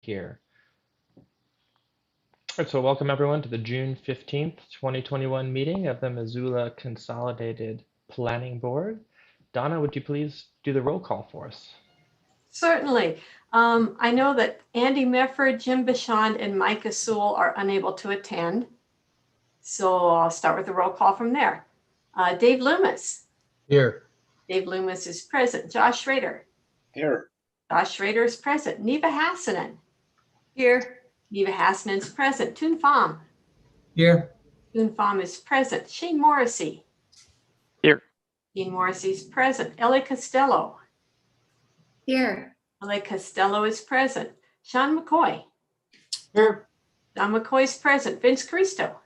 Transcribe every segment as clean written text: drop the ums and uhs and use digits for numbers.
here. All right, so welcome everyone to the June 15th, 2021 meeting of the Missoula Consolidated Planning Board. Donna, would you please do the roll call for us? Certainly. I know that Andy Mefford, Jim Bichon, and Micah Sewell are unable to attend. So I'll start with the roll call from there. Dave Loomis. Here. Dave Loomis is present. Josh Schrader. Here. Josh Schrader is present. Neva Hassanen. Here. Neva Hassanen is present. Toon Pham. Here. Toon Pham is present. Shane Morrissey. Here. Shane Morrissey is present. Ellie Costello. Here. Ellie Costello is present. Sean McCoy. Here. Sean McCoy is present. Vince Caristo.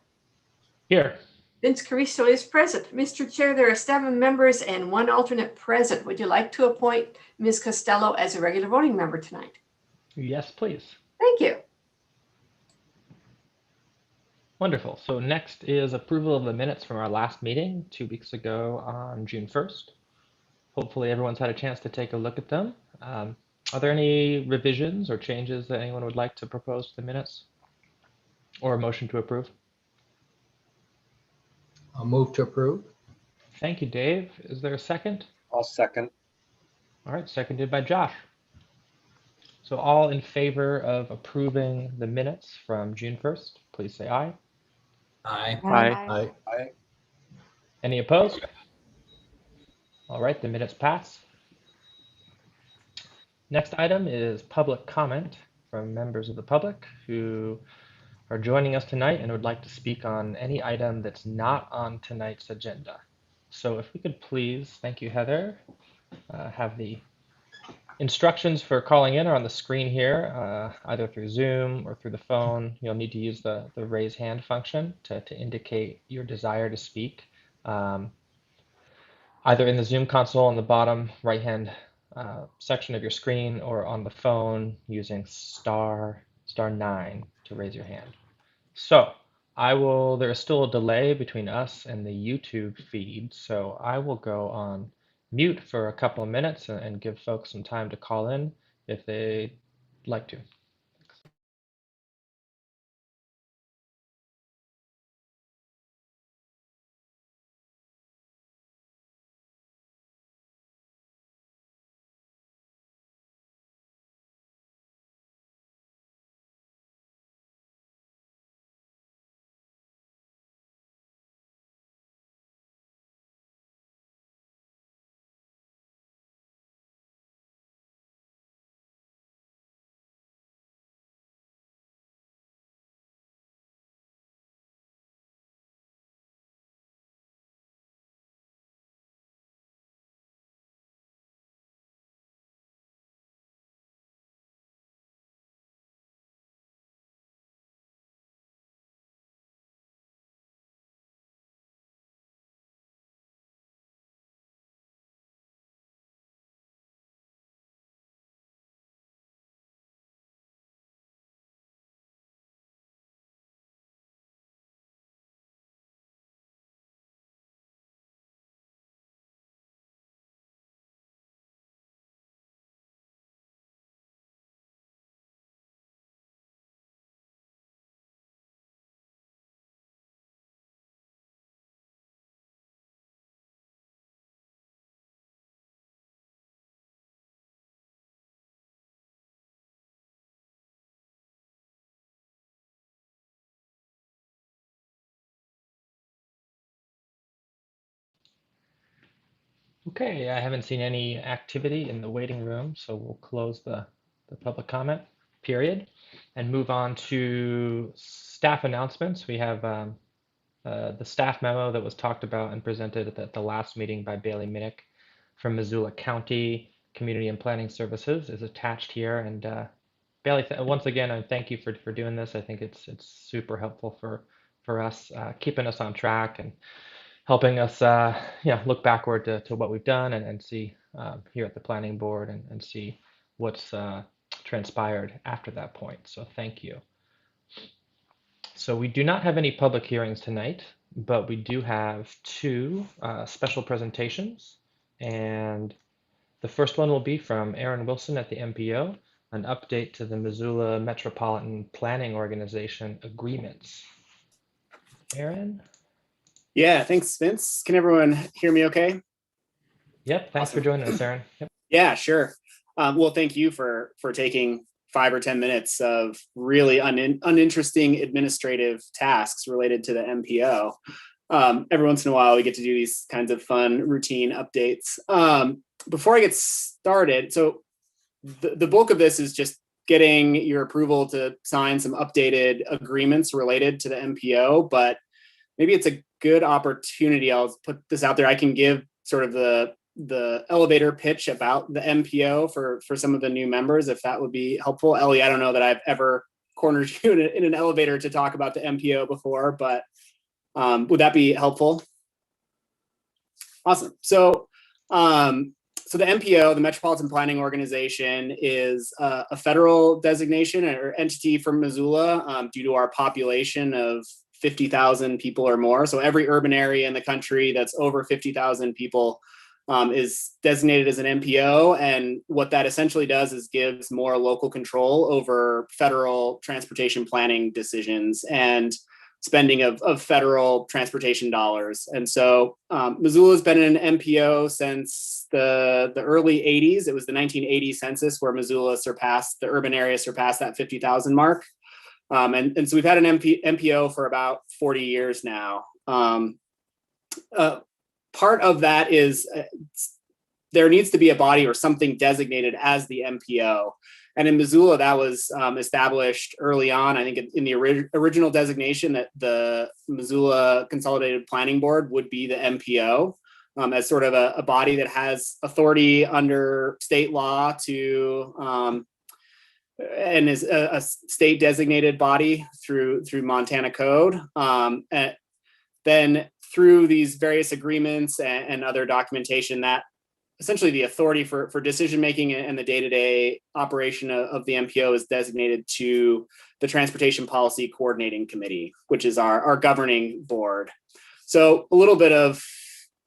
Here. Vince Caristo is present. Mr. Chair, there are 7 members and 1 alternate present. Would you like to appoint Ms. Costello as a regular voting member tonight? Yes, please. Thank you. Wonderful. So next is approval of the minutes from our last meeting 2 weeks ago on June 1st. Hopefully everyone's had a chance to take a look at them. Are there any revisions or changes that anyone would like to propose to the minutes or a motion to approve? I'll move to approve. Thank you, Dave. Is there a second? I'll second. All right, seconded by Josh. So all in favor of approving the minutes from June 1st, please say aye. Aye. Aye. Aye. Any opposed? All right, the minutes pass. Next item is public comment from members of the public who are joining us tonight and would like to speak on any item that's not on tonight's agenda. So if we could please, thank you, Heather, have the instructions for calling in are on the screen here, either through Zoom or through the phone. You'll need to use the raise hand function to indicate your desire to speak, either in the Zoom console on the bottom right-hand section of your screen or on the phone using *9 to raise your hand. So there is still a delay between us and the YouTube feed, so I will go on mute for a couple of minutes and give folks some time to call in if they'd like to. Okay, I haven't seen any activity in the waiting room, so we'll close the public comment period and move on to staff announcements. We have the staff memo that was talked about and presented at the last meeting by Bailey Minnick from Missoula County Community and Planning Services is attached here. And Bailey, once again, I thank you for doing this. I think it's super helpful for us, keeping us on track and helping us look backward to what we've done and see here at the planning board and see what's transpired after that point. So thank you. So we do not have any public hearings tonight, but we do have 2 special presentations. And the first one will be from Aaron Wilson at the MPO. an update to the Missoula Metropolitan Planning Organization agreements. Aaron? Yeah, thanks, Vince. Can everyone hear me okay? Yep, thanks for Awesome. joining us, Aaron. Yep. Yeah, sure. Well, thank you for taking 5 or 10 minutes of really uninteresting administrative tasks related to the MPO. Every once in a while, we get to do these kinds of fun routine updates. Before I get started, so the bulk of this is just getting your approval to sign some updated agreements related to the MPO, but maybe it's a good opportunity. I'll put this out there. I can give sort of the elevator pitch about the MPO for some of the new members, if that would be helpful. Ellie, I don't know that I've ever cornered you in an elevator to talk about the MPO before, but would that be helpful? Awesome. So the MPO, the Metropolitan Planning Organization, is a federal designation or entity from Missoula due to our population of 50,000 people or more. So every urban area in the country that's over 50,000 people is designated as an MPO. And what that essentially does is gives more local control over federal transportation planning decisions and spending of federal transportation dollars. And so Missoula's been in an MPO since the early 80s. It was the 1980 census where Missoula surpassed, the urban area surpassed that 50,000 mark. And so we've had an MPO for about 40 years now. Part of that is there needs to be a body or something designated as the MPO. And in Missoula, that was established early on. I think in the original designation that the Missoula Consolidated Planning Board would be the MPO as sort of a body that has authority under state law to and is a state designated body through Montana code. And then through these various agreements and other documentation, that essentially the authority for decision making and the day-to-day operation of the MPO is designated to the Transportation Policy Coordinating Committee, which is our governing board. So a little bit of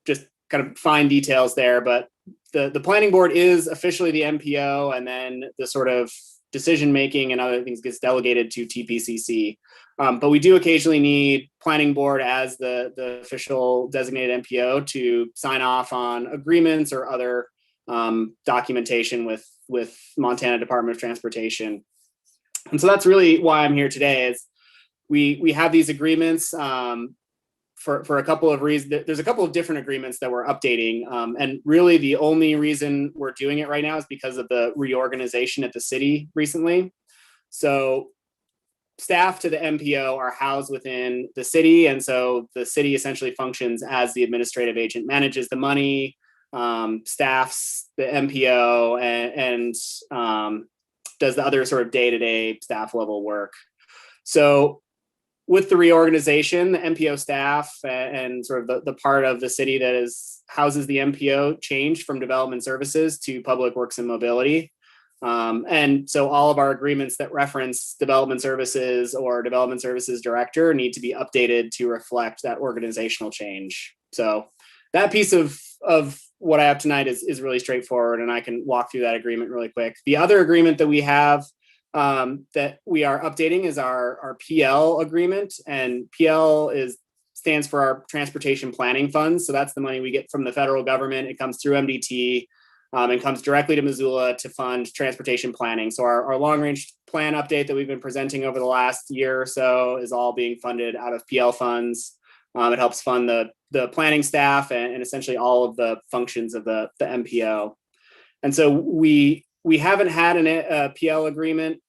just kind of fine details there, but the planning board is officially the MPO, and then the sort of decision making and other things gets delegated to TPCC. But we do occasionally need planning board as the official designated MPO to sign off on agreements or other documentation with Montana Department of Transportation. And so that's really why I'm here today. Is we have these agreements for a couple of reasons. There's a couple of different agreements that we're updating. And really the only reason we're doing it right now is because of the reorganization at the city recently. So staff to the MPO are housed within the city. And so the city essentially functions as the administrative agent, manages the money, staffs the MPO, and does the other sort of day-to-day staff level work. So with the reorganization, the MPO staff and sort of the part of the city that houses the MPO changed from development services to public works and mobility. And so all of our agreements that reference development services or development services director need to be updated to reflect that organizational change. So that piece of what I have tonight is really straightforward, and I can walk through that agreement really quick. The other agreement that we have that we are updating is our PL agreement, and PL stands for our transportation planning funds. So that's the money we get from the federal government. It comes through MDT and comes directly to Missoula to fund transportation planning. So our long range plan update that we've been presenting over the last year or so is all being funded out of PL funds. It helps fund the planning staff and essentially all of the functions of the MPO. And so we haven't had a PL agreement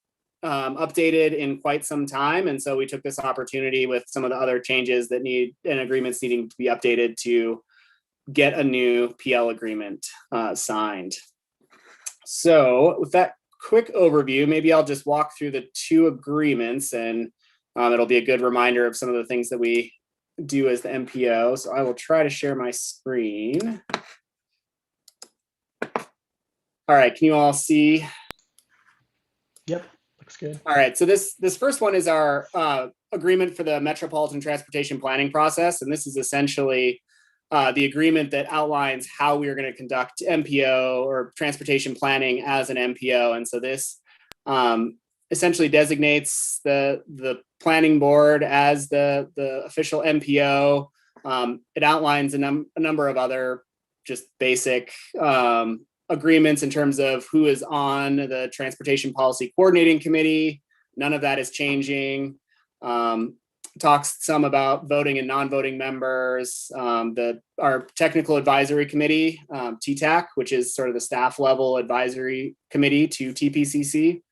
updated in quite some time. And so we took this opportunity with some of the other changes that need and agreements needing to be updated to get a new PL agreement signed. So with that quick overview, maybe I'll just walk through the 2 agreements, and it'll be a good reminder of some of the things that we do as the MPO. So I will try to share my screen. All right, can you all see? Yep, looks good. All right, so this first one is our agreement for the Metropolitan Transportation Planning process, and this is essentially the agreement that outlines how we are going to conduct MPO or transportation planning as an MPO. And so this essentially designates the planning board as the official MPO. It outlines a number of other just basic agreements in terms of who is on the Transportation Policy Coordinating Committee. None of that is changing. Talks some about voting and non-voting members. Our Technical Advisory Committee, TTAC, which is sort of the staff level advisory committee to TPCC,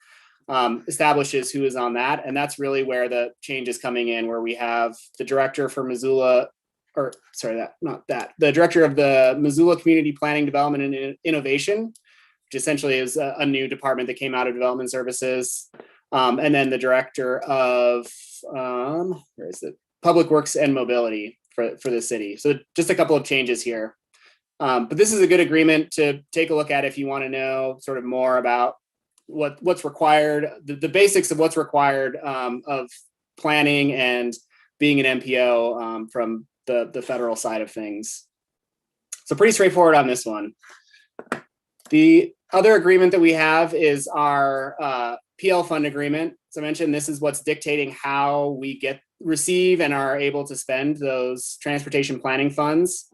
establishes who is on that. And that's really where the change is coming in, where we have the director for Missoula, or sorry, the director of the Missoula Community Planning, Development, and Innovation, which essentially is a new department that came out of Development Services. And then the director of where is it? Public Works and Mobility for the city. So just a couple of changes here. But this is a good agreement to take a look at if you want to know sort of more about what's required, the basics of what's required of planning and being an MPO from the federal side of things. So pretty straightforward on this one. The other agreement that we have is our PL fund agreement. As I mentioned, this is what's dictating how we receive and are able to spend those transportation planning funds.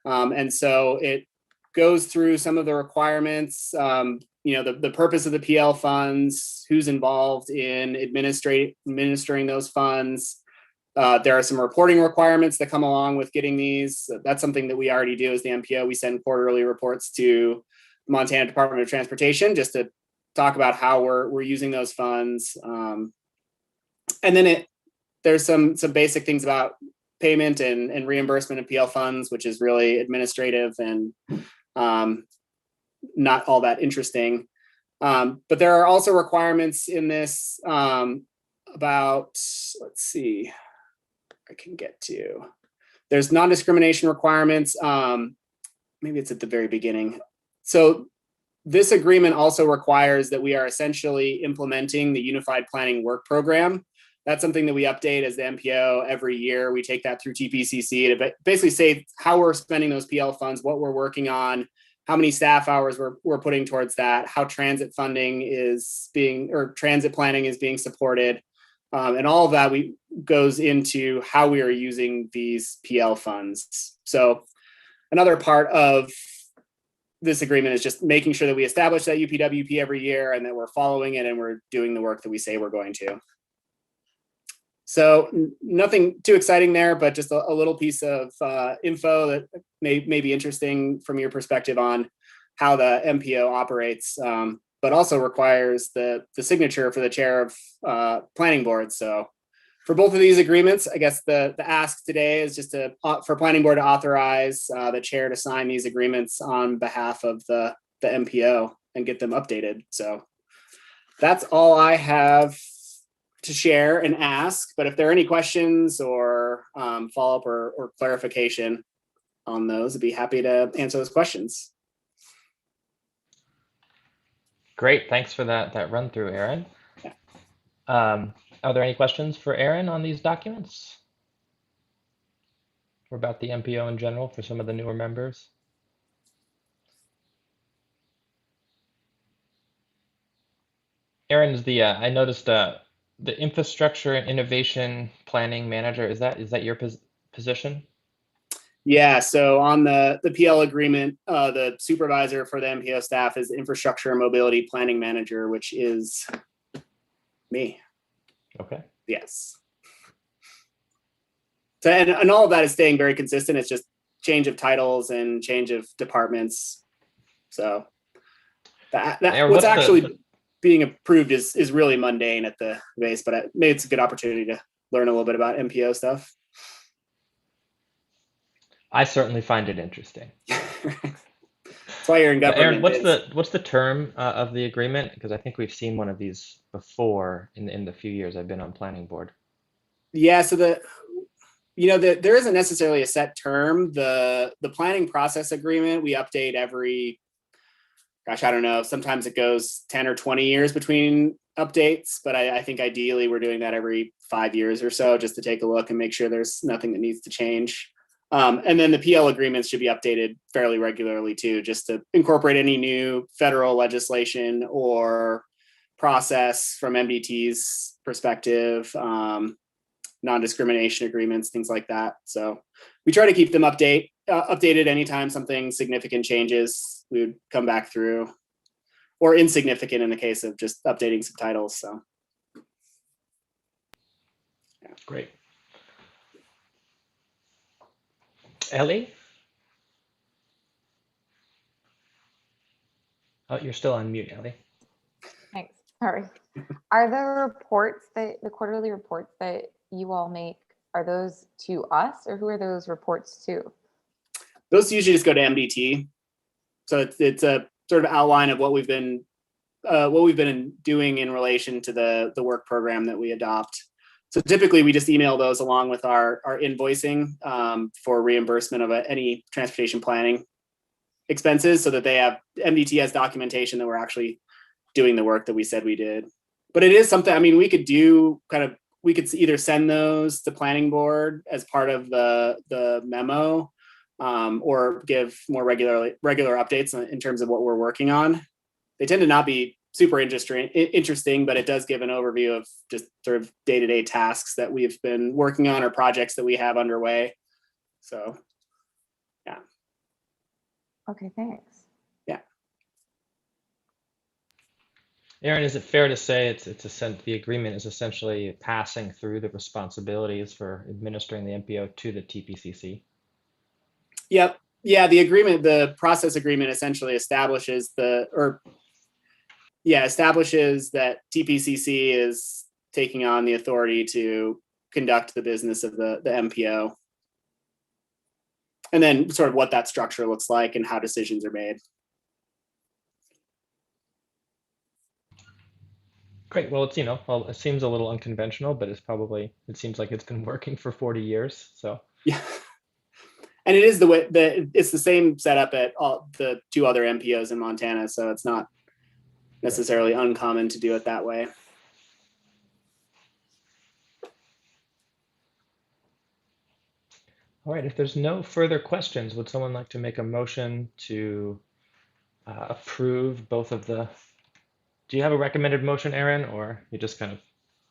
And so it goes through some of the requirements, the purpose of the PL funds, who's involved in administering those funds. There are some reporting requirements that come along with getting these. That's something that we already do as the MPO. We send quarterly reports to the Montana Department of Transportation just to talk about how we're using those funds. And then there's some basic things about payment and reimbursement of PL funds, which is really administrative and not all that interesting. But there are also requirements in this about, let's see, I can get to. There's non-discrimination requirements. Maybe it's at the very beginning. So this agreement also requires that we are essentially implementing the Unified Planning Work Program. That's something that we update as the MPO every year. We take that through TPCC to basically say how we're spending those PL funds, what we're working on, how many staff hours we're putting towards that, how transit funding is transit planning is being supported. And all of that goes into how we are using these PL funds. So another part of this agreement is just making sure that we establish that UPWP every year and that we're following it and we're doing the work that we say we're going to. So nothing too exciting there, but just a little piece of info that may be interesting from your perspective on how the MPO operates, but also requires the signature for the chair of planning board. So for both of these agreements, I guess the ask today is just for planning board to authorize the chair to sign these agreements on behalf of the MPO and get them updated. So that's all I have to share and ask, but if there are any questions or follow-up or clarification on those, I'd be happy to answer those questions. Great, thanks for that run through, Aaron. Yeah. Are there any questions for Aaron on these documents? Or about the MPO in general for some of the newer members? Aaron, I noticed the Infrastructure and Innovation Planning Manager, is that your position? Yeah, so on the PL agreement, the supervisor for the MPO staff is Infrastructure and Mobility Planning Manager, which is me. Okay. Yes. So, and all of that is staying very consistent. It's just change of titles and change of departments. So what's actually being approved is really mundane at the base, but maybe it's a good opportunity to learn a little bit about MPO stuff. I certainly find it interesting. That's why you're in government. Aaron, what's the term of the agreement? Because I think we've seen one of these before in the few years I've been on planning board. Yeah, so there isn't necessarily a set term. The planning process agreement we update every, gosh, I don't know, sometimes it goes 10 or 20 years between updates, but I think ideally we're doing that every 5 years or so just to take a look and make sure there's nothing that needs to change. And then the PL agreements should be updated fairly regularly too, just to incorporate any new federal legislation or process from MDT's perspective, non-discrimination agreements, things like that. So we try to keep them updated anytime something significant changes. We would come back through, or insignificant in the case of just updating some titles. So yeah. Great. Ellie? Oh, you're still on mute, Ellie. Thanks. Sorry. Are the quarterly reports that you all make, are those to us, or who are those reports to? Those usually just go to MDT. So it's a sort of outline of what we've been doing in relation to the work program that we adopt. So typically we just email those along with our invoicing for reimbursement of any transportation planning expenses, so that MDT has documentation that we're actually doing the work that we said we did. But it is something, I mean, we could either send those to planning board as part of the memo, or give more regular updates in terms of what we're working on. They tend to not be super interesting, but it does give an overview of just sort of day-to-day tasks that we've been working on or projects that we have underway. So, yeah. Okay, thanks. Yeah. Aaron, is it fair to say the agreement is essentially passing through the responsibilities for administering the MPO to the TPCC? Yep. Yeah, the process agreement essentially establishes that TPCC is taking on the authority to conduct the business of the MPO. And then sort of what that structure looks like and how decisions are made. Great. Well, it seems a little unconventional, but it seems like it's been working for 40 years. So yeah. And it is it's the same setup at all the two other MPOs in Montana. So it's not necessarily uncommon to do it that way. All right, if there's no further questions, would someone like to make a motion to approve both of the, do you have a recommended motion, Aaron, or you just kind of?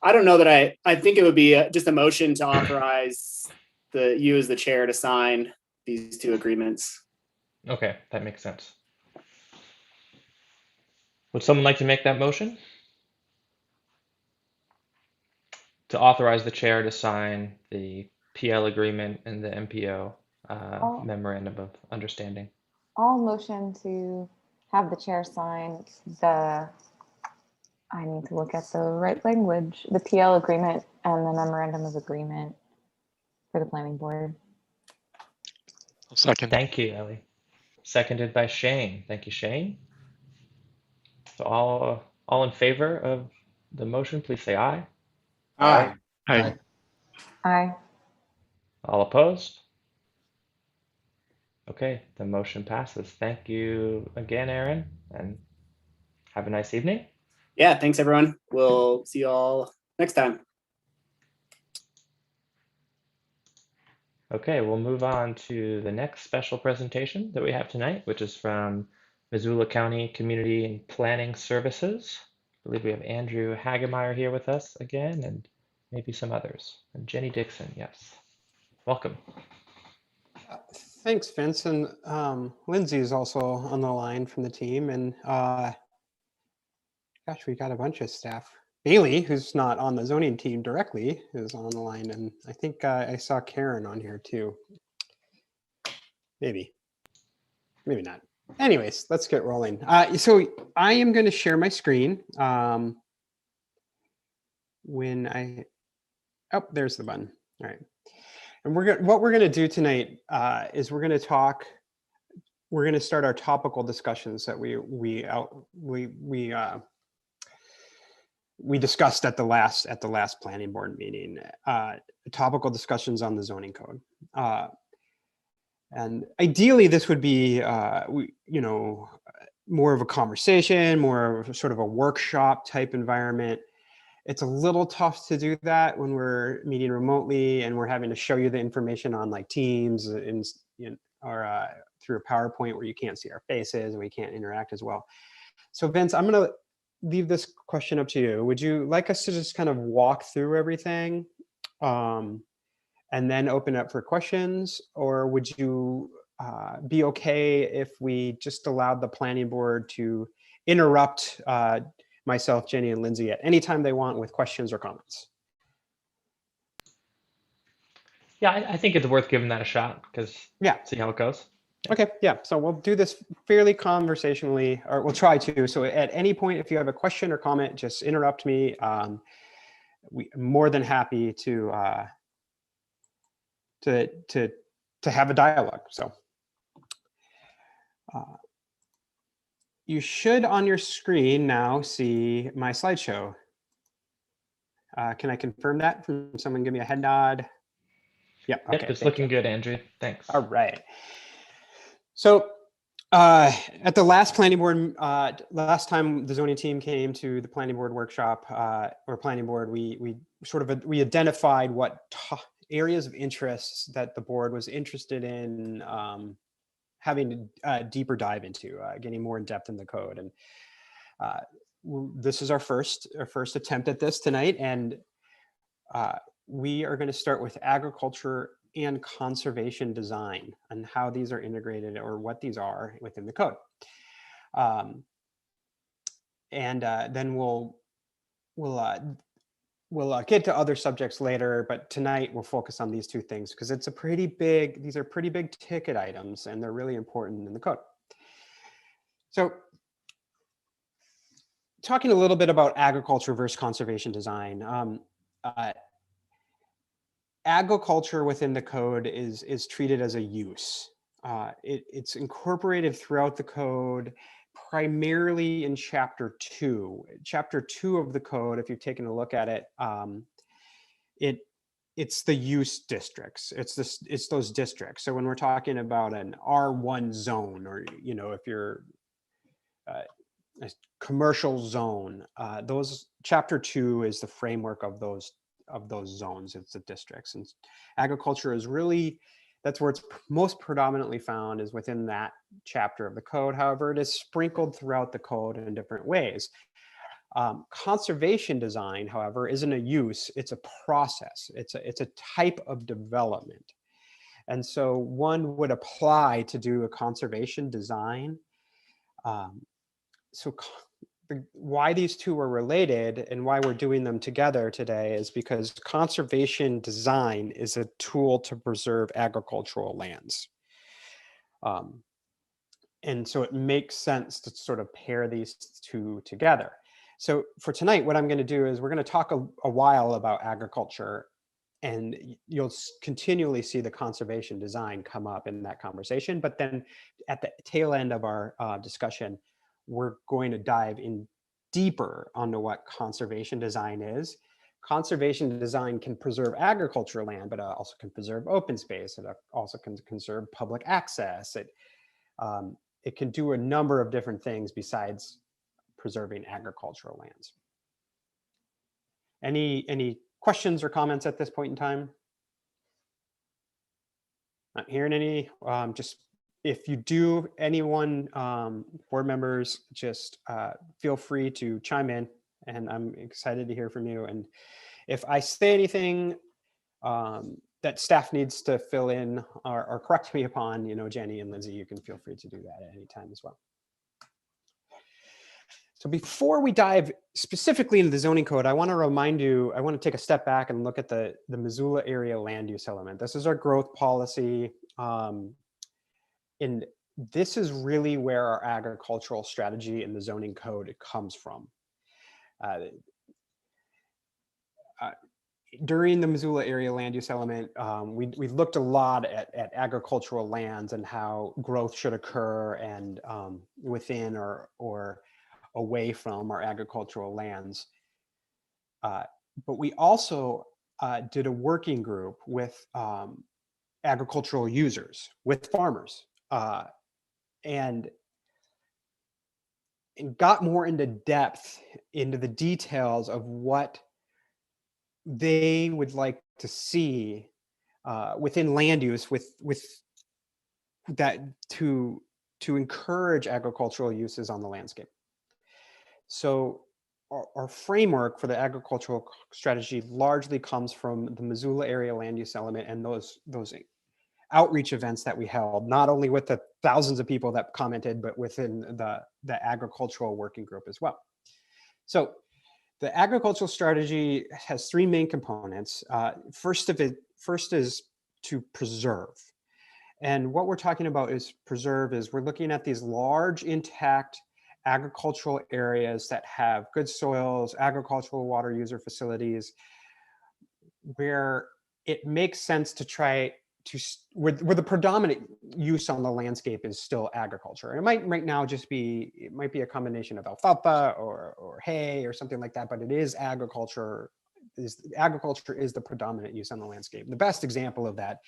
I don't know that I think it would be just a motion to authorize you as the chair to sign these two agreements. Okay, that makes sense. Would someone like to make that motion? To authorize the chair to sign the PL agreement and the MPO memorandum of understanding. I'll motion to have the chair sign I need to look at the right language, the PL agreement and the memorandum of agreement for the planning board. I'll second. Thank you, Ellie. Seconded by Shane. Thank you, Shane. So all in favor of the motion, please say aye. Aye. Aye. Aye. All opposed? Okay, the motion passes. Thank you again, Aaron, and have a nice evening. Yeah, thanks everyone. We'll see you all next time. Okay, we'll move on to the next special presentation that we have tonight, which is from Missoula County Community and Planning Services. I believe we have Andrew Hagemeyer here with us again, and maybe some others. And Jenny Dixon, yes. Welcome. Thanks, Vince. And Lindsay is also on the line from the team. And gosh, we got a bunch of staff. Bailey, who's not on the zoning team directly, is on the line. And I think I saw Karen on here too. Maybe not. Anyways, let's get rolling. So I am going to share my screen. Oh, there's the button. All right. And what we're going to do tonight is we're going to start our topical discussions that we discussed at the last planning board meeting, topical discussions on the zoning code. And ideally this would be, more of a conversation, more of sort of a workshop type environment. It's a little tough to do that when we're meeting remotely and we're having to show you the information on like Teams and or through a PowerPoint where you can't see our faces and we can't interact as well. So Vince, I'm gonna leave this question up to you. Would you like us to just kind of walk through everything and then open up for questions? Or would you be okay if we just allowed the planning board to interrupt myself, Jenny, and Lindsay at any time they want with questions or comments? Yeah, I think it's worth giving that a shot because Yeah. see how it goes. Okay, yeah, so we'll do this fairly conversationally, or we'll try to. So at any point, if you have a question or comment, just interrupt me. We're more than happy to have a dialogue. So you should on your screen now see my slideshow. Can I confirm that from someone? Give me a head nod. Yeah, okay. Yep, it's looking good, Andrew. Thanks. All right. So at the last planning board, last time the zoning team came to the planning board workshop or planning board, we we identified what areas of interest that the board was interested in having a deeper dive into, getting more in depth in the code. And this is our first attempt at this tonight. And we are going to start with agriculture and conservation design and how these are integrated or what these are within the code. Then we'll get to other subjects later, but tonight we'll focus on these two things because these are pretty big ticket items and they're really important in the code. So talking a little bit about agriculture versus conservation design. Agriculture within the code is treated as a use. It's incorporated throughout the code, primarily in chapter 2. Chapter 2 of the code, if you've taken a look at it, it's the use districts. It's those districts. So when we're talking about an R1 zone, or if you're a commercial zone, those chapter 2 is the framework of those zones. It's the districts, and agriculture is really, that's where it's most predominantly found, is within that chapter of the code. However, it is sprinkled throughout the code in different ways. Conservation design, however, isn't a use, it's a process. It's a type of development. And so one would apply to do a conservation design. Why these two are related and why we're doing them together today is because conservation design is a tool to preserve agricultural lands. And so it makes sense to sort of pair these two together. So for tonight, what I'm going to do is we're going to talk a while about agriculture, and you'll continually see the conservation design come up in that conversation. But then at the tail end of our discussion, we're going to dive in deeper onto what conservation design is. Conservation design can preserve agricultural land, but also can preserve open space. It also can conserve public access. It can do a number of different things besides preserving agricultural lands. Any questions or comments at this point in time? Not hearing any. Just if you do, anyone, board members, just feel free to chime in, and I'm excited to hear from you. And if I say anything that staff needs to fill in or correct me upon, Jenny and Lindsay, you can feel free to do that at any time as well. So before we dive specifically into the zoning code, I want to remind you, I want to take a step back and look at the Missoula area land use element. This is our growth policy. And this is really where our agricultural strategy in the zoning code comes from. During the Missoula area land use element, we looked a lot at agricultural lands and how growth should occur and within or away from our agricultural lands. But we also did a working group with agricultural users, with farmers, and got more into depth into the details of what they would like to see within land use with that to encourage agricultural uses on the landscape. So our framework for the agricultural strategy largely comes from the Missoula area land use element and those outreach events that we held, not only with the thousands of people that commented, but within the agricultural working group as well. So the agricultural strategy has three main components. First is to preserve. And what we're talking about is preserve is we're looking at these large intact agricultural areas that have good soils, agricultural water user facilities, where it makes sense to try to, where the predominant use on the landscape is still agriculture. It might right now just be, it might be a combination of alfalfa or hay or something like that, but it is agriculture. Agriculture is the predominant use on the landscape. The best example of that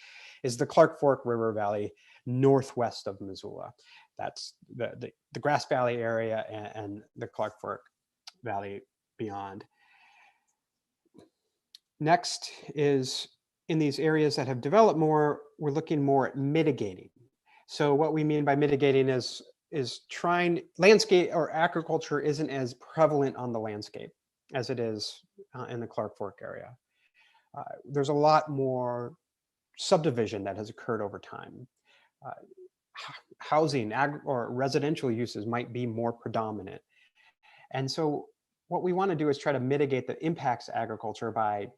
is the Clark Fork River Valley northwest of Missoula. That's the Grass Valley area and the Clark Fork Valley beyond. Next is in these areas that have developed more, we're looking more at mitigating. So what we mean by mitigating is trying, landscape or agriculture isn't as prevalent on the landscape as it is in the Clark Fork area. There's a lot more subdivision that has occurred over time. Housing or residential uses might be more predominant. And so what we want to do is try to mitigate the impacts of agriculture by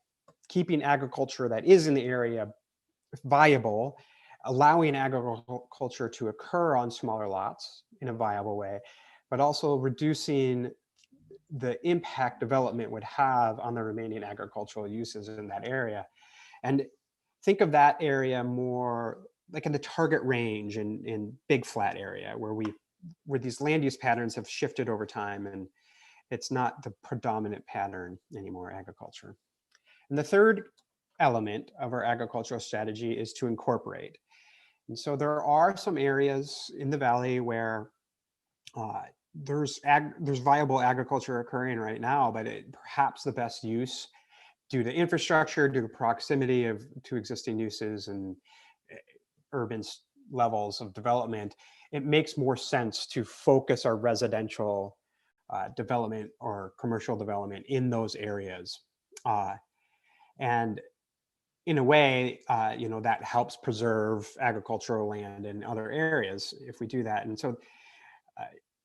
keeping agriculture that is in the area viable, allowing agriculture to occur on smaller lots in a viable way, but also reducing the impact development would have on the remaining agricultural uses in that area. And think of that area more like in the target range in Big Flat area where these land use patterns have shifted over time and it's not the predominant pattern anymore, agriculture. And the third element of our agricultural strategy is to incorporate. And so there are some areas in the valley where there's viable agriculture occurring right now, but perhaps the best use due to infrastructure, due to proximity to existing uses and urban levels of development, it makes more sense to focus our residential development or commercial development in those areas. And in a way, that helps preserve agricultural land in other areas if we do that. And so,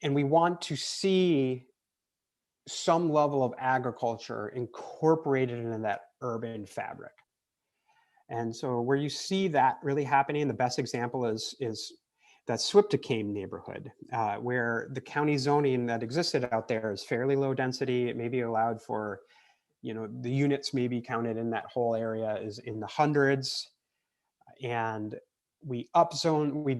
and we want to see some level of agriculture incorporated into that urban fabric. And so where you see that really happening, the best example is that Swiptacame neighborhood, where the county zoning that existed out there is fairly low density. It may be allowed for, the units may be counted in that whole area is in the hundreds. And we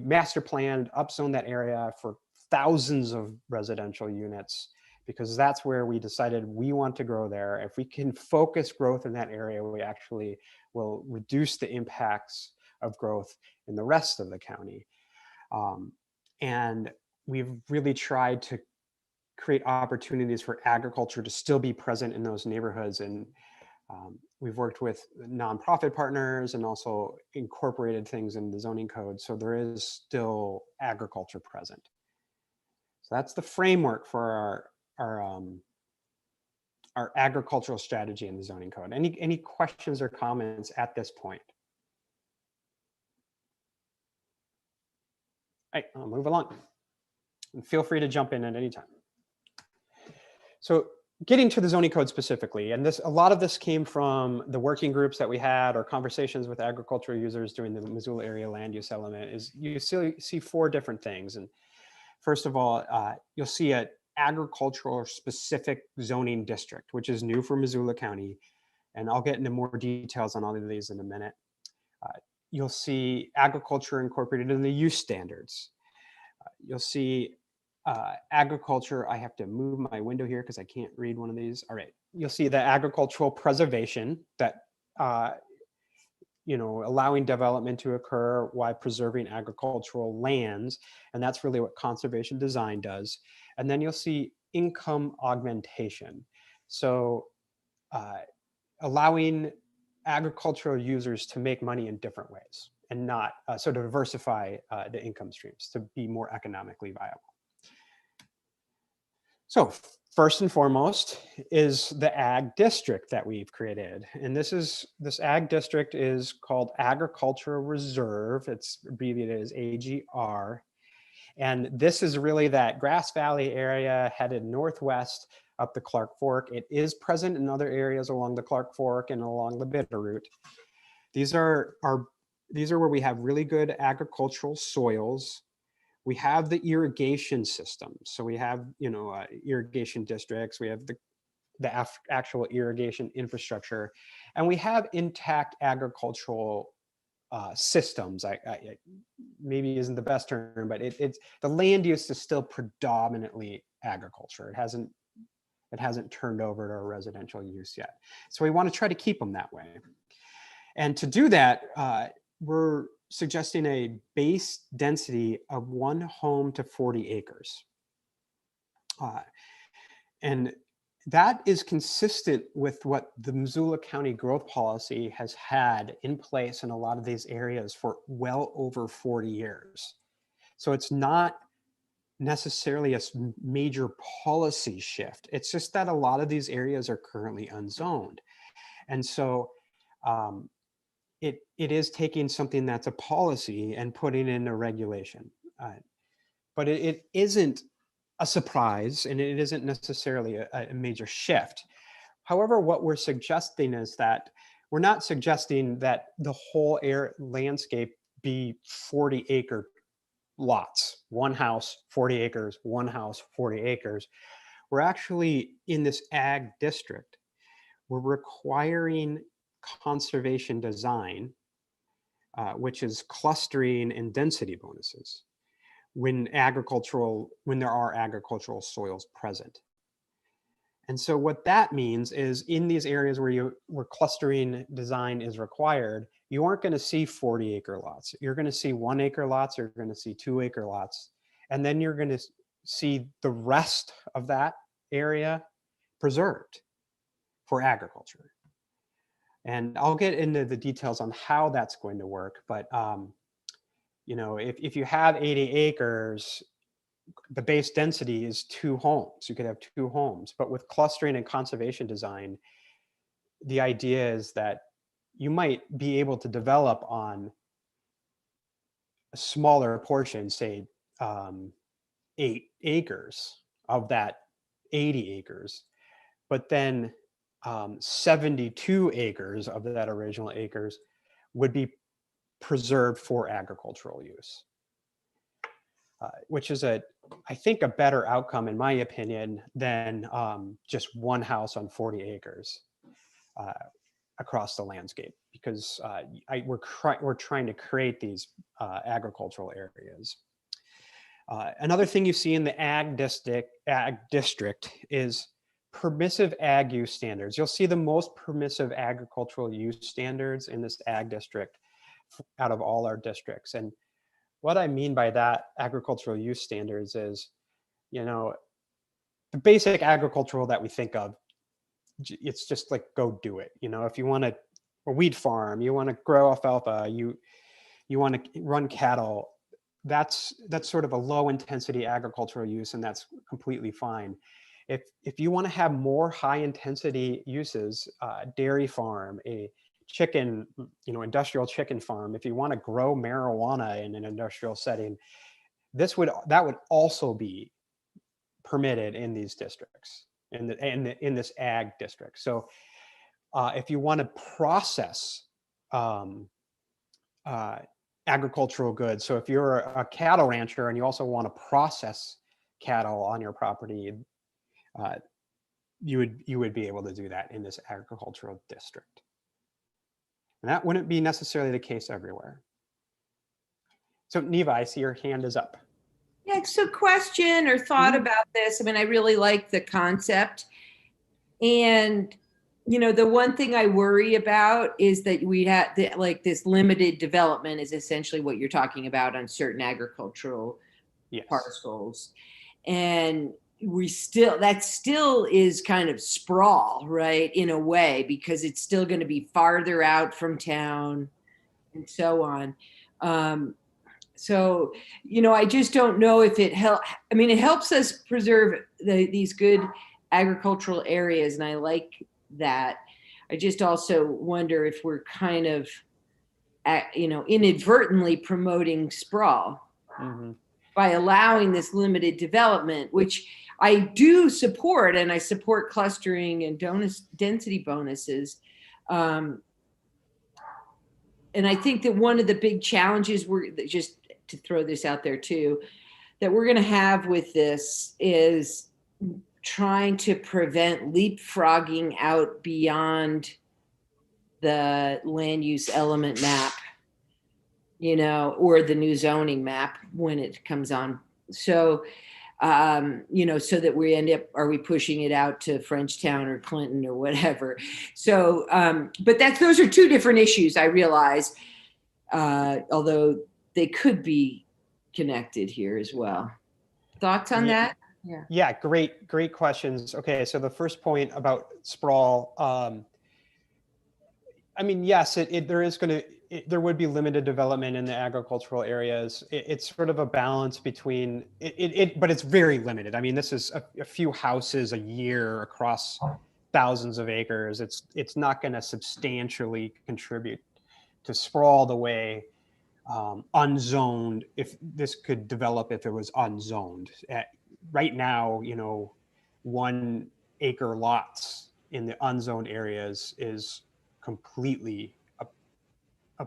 master planned, upzoned that area for thousands of residential units, because that's where we decided we want to grow there. If we can focus growth in that area, we actually will reduce the impacts of growth in the rest of the county. And we've really tried to create opportunities for agriculture to still be present in those neighborhoods. And we've worked with nonprofit partners and also incorporated things in the zoning code. So there is still agriculture present. So that's the framework for our agricultural strategy in the zoning code. Any questions or comments at this point? All right, I'll move along. And feel free to jump in at any time. So getting to the zoning code specifically, and a lot of this came from the working groups that we had or conversations with agricultural users during the Missoula area land use element, is you see four different things. And first of all, you'll see an agricultural specific zoning district, which is new for Missoula County. And I'll get into more details on all of these in a minute. You'll see agriculture incorporated in the use standards. You'll see agriculture. I have to move my window here because I can't read one of these. All right. You'll see the agricultural preservation that, allowing development to occur while preserving agricultural lands. And that's really what conservation design does. And then you'll see income augmentation. So allowing agricultural users to make money in different ways and not, so to diversify the income streams to be more economically viable. So first and foremost is the ag district that we've created. And this ag district is called Agricultural Reserve. It's abbreviated as AGR. And this is really that Grass Valley area headed northwest up the Clark Fork. It is present in other areas along the Clark Fork and along the Bitterroot. These are where we have really good agricultural soils. We have the irrigation systems. So we have, irrigation districts. We have the actual irrigation infrastructure, and we have intact agricultural systems. I maybe isn't the best term, but it's the land use is still predominantly agriculture. It hasn't turned over to a residential use yet. So we want to try to keep them that way. And to do that, we're suggesting a base density of 1 home to 40 acres. And that is consistent with what the Missoula County Growth Policy has had in place in a lot of these areas for well over 40 years. So it's not necessarily a major policy shift. It's just that a lot of these areas are currently unzoned. And so it is taking something that's a policy and putting in a regulation. But it isn't a surprise, and it isn't necessarily a major shift. However, what we're suggesting is that we're not suggesting that the whole landscape be 40-acre lots, 1 house, 40 acres, 1 house, 40 acres. We're actually in this ag district. We're requiring conservation design, which is clustering and density bonuses when there are agricultural soils present. And so what that means is in these areas where clustering design is required, you aren't going to see 40-acre lots. You're going to see 1-acre lots, you're going to see 2-acre lots, and then you're going to see the rest of that area preserved for agriculture. And I'll get into the details on how that's going to work. But, if you have 80 acres, the base density is 2 homes. You could have 2 homes. But with clustering and conservation design, the idea is that you might be able to develop on a smaller portion, say 8 acres of that 80 acres. But then 72 acres of that original acres would be preserved for agricultural use, which is I think a better outcome, in my opinion, than just 1 house on 40 acres across the landscape, because we're trying to create these agricultural areas. Another thing you see in the ag district is permissive ag use standards. You'll see the most permissive agricultural use standards in this ag district out of all our districts. And what I mean by that agricultural use standards is, the basic agricultural that we think of, it's just like, go do it. If you want a wheat farm, you want to grow alfalfa, you want to run cattle, that's sort of a low intensity agricultural use, and that's completely fine. If you want to have more high intensity uses, dairy farm, a chicken, industrial chicken farm, if you want to grow marijuana in an industrial setting, that would also be permitted in these districts, in this ag district. So if you want to process agricultural goods, so if you're a cattle rancher and you also want to process cattle on your property, you would be able to do that in this agricultural district. And that wouldn't be necessarily the case everywhere. So Neva, I see your hand is up. Yeah, so question or thought about this. I mean, I really like the concept. And, the one thing I worry about is that we'd have this limited development is essentially what you're talking about on certain agricultural parcels. And that still is kind of sprawl, right? In a way, because it's still going to be farther out from town and so on. So, I just don't know if it it helps us preserve these good agricultural areas, and I like that. I just also wonder if we're kind of, inadvertently promoting sprawl by allowing this limited development, which I do support, and I support clustering and density bonuses. And I think that one of the big challenges just to throw this out there too, that we're going to have with this is trying to prevent leapfrogging out beyond the land use element map, or the new zoning map when it comes on. So, so that we end up, are we pushing it out to Frenchtown or Clinton or whatever? So, but those are two different issues, I realize, although they could be connected here as well. Thoughts on that? Yeah, great questions. Okay, so the first point about sprawl, yes, there would be limited development in the agricultural areas. It's sort of a balance between but it's very limited. This is a few houses a year across thousands of acres. It's not going to substantially contribute to sprawl the way unzoned, if this could develop if it was unzoned. Right now, 1 acre lots in the unzoned areas is completely a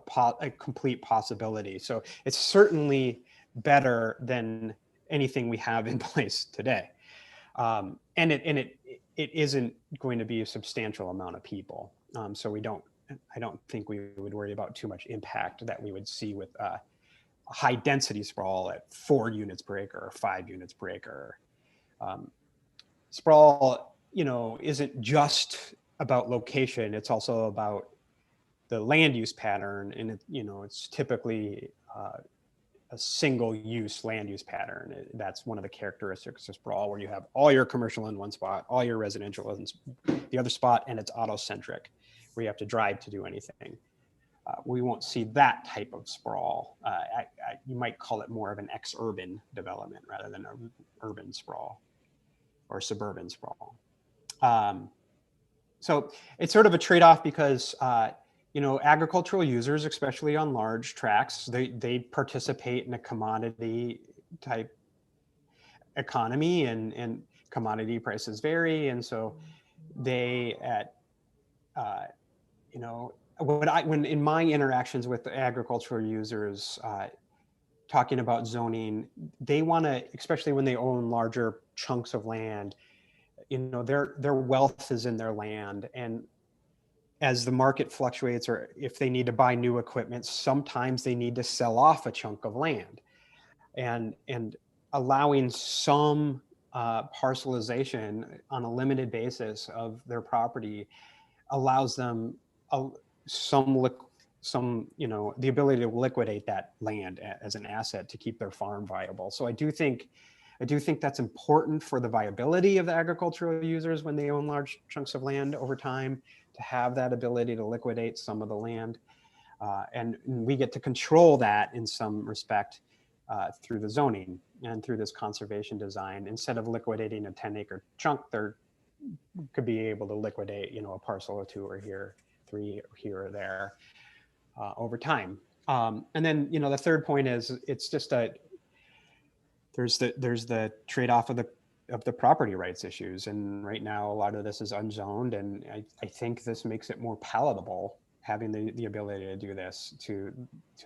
complete possibility. So it's certainly better than anything we have in place today. And it isn't going to be a substantial amount of people. So I don't think we would worry about too much impact that we would see with high density sprawl at 4 units per acre or 5 units per acre. Sprawl, isn't just about location. It's also about the land use pattern, and it's typically a single use land use pattern. That's one of the characteristics of sprawl, where you have all your commercial in one spot, all your residential in the other spot, and it's auto-centric, where you have to drive to do anything. We won't see that type of sprawl. You might call it more of an ex-urban development rather than an urban sprawl or suburban sprawl. So it's sort of a trade-off because agricultural users, especially on large tracts, they participate in a commodity type economy, and commodity prices vary. And so they when in my interactions with the agricultural users, talking about zoning, they want to, especially when they own larger chunks of land, their wealth is in their land. And as the market fluctuates, or if they need to buy new equipment, sometimes they need to sell off a chunk of land, and allowing some parcelization on a limited basis of their property allows them the ability to liquidate that land as an asset to keep their farm viable. So I do think that's important for the viability of the agricultural users when they own large chunks of land over time, to have that ability to liquidate some of the land. And we get to control that in some respect through the zoning and through this conservation design. Instead of liquidating a 10-acre chunk, there could be able to liquidate, a parcel or 2 or 3 here or there over time. And then, the third point is, it's just there's the trade-off of the property rights issues. And right now, a lot of this is unzoned. And I think this makes it more palatable, having the ability to do this to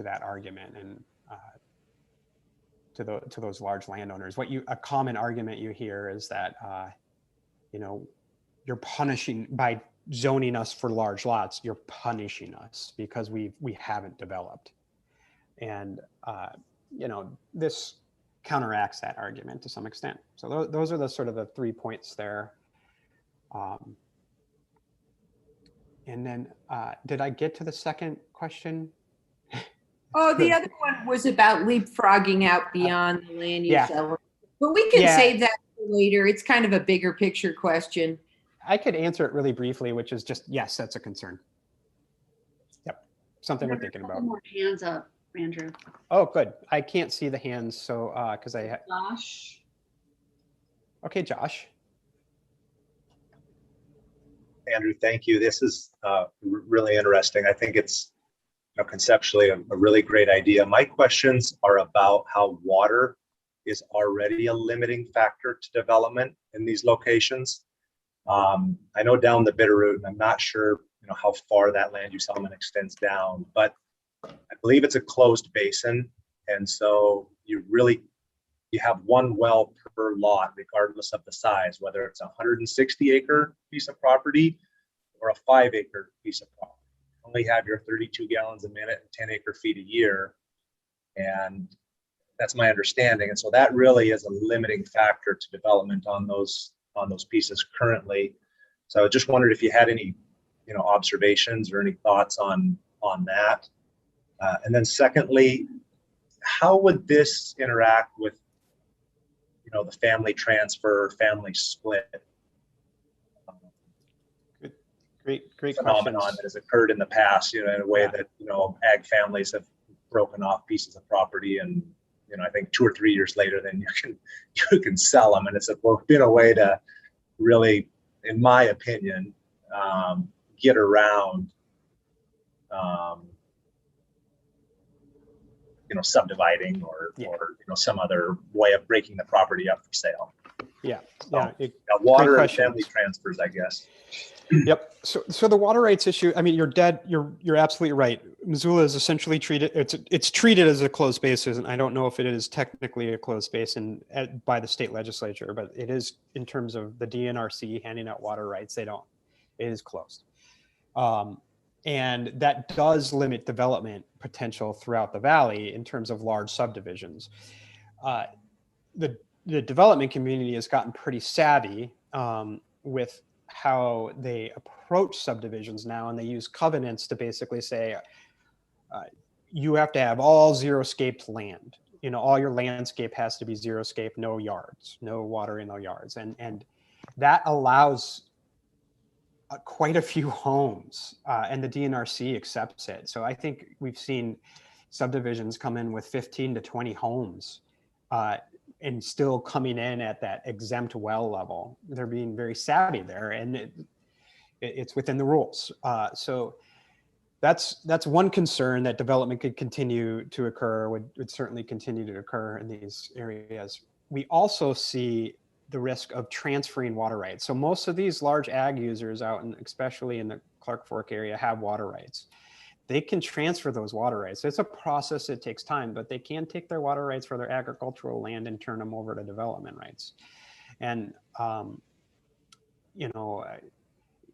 that argument and to those large landowners. A common argument you hear is that, you're punishing by zoning us for large lots, you're punishing us because we haven't developed. And, this counteracts that argument to some extent. So those are the sort of the 3 points there. And then, did I get to the second question? Oh, the other one was about leapfrogging out beyond the land use element. But we can save that for later. It's kind of a bigger picture question. I could answer it really briefly, which is just, yes, that's a concern. Yep, something we're thinking about. More hands up. Andrew. Oh, good. I can't see the hands, so because Josh. Okay, Josh. Andrew, thank you. This is really interesting. I think it's conceptually a really great idea. My questions are about how water is already a limiting factor to development in these locations. I know down the Bitterroot, and I'm not sure how far that land use element extends down, but I believe it's a closed basin, and so you have one well per lot, regardless of the size, whether it's a 160-acre piece of property or a 5-acre piece of property. You only have your 32 gallons a minute and 10 acre feet a year, and that's my understanding. And so that really is a limiting factor to development on those pieces currently. So I just wondered if you had any observations or any thoughts on that. And then secondly, how would this interact with the family transfer, family split Great phenomenon questions. that has occurred in the past, in a way that ag families have broken off pieces of property, and I think 2 or 3 years later, then you can sell them, and it's been a way to really, in my opinion, get around subdividing or some other way of breaking the property up for sale. Yeah, So, yeah. Water and family transfers, I guess. Yep. So the water rights issue, I mean, you're absolutely right. Missoula is essentially treated, it's treated as a closed basin. I don't know if it is technically a closed basin by the state legislature, but it is in terms of the DNRC handing out water rights. It is closed. And that does limit development potential throughout the valley in terms of large subdivisions. The development community has gotten pretty savvy with how they approach subdivisions now, and they use covenants to basically say you have to have all zero-scaped land. All your landscape has to be zero-scape, no yards, no water in the yards, and that allows quite a few homes, and the DNRC accepts it. So I think we've seen subdivisions come in with 15 to 20 homes and still coming in at that exempt well level. They're being very savvy there, and it's within the rules. So that's one concern, that development could continue to occur, would certainly continue to occur in these areas. We also see the risk of transferring water rights. So most of these large ag users out, and especially in the Clark Fork area, have water rights. They can transfer those water rights. It's a process, it takes time, but they can take their water rights for their agricultural land and turn them over to development rights. And,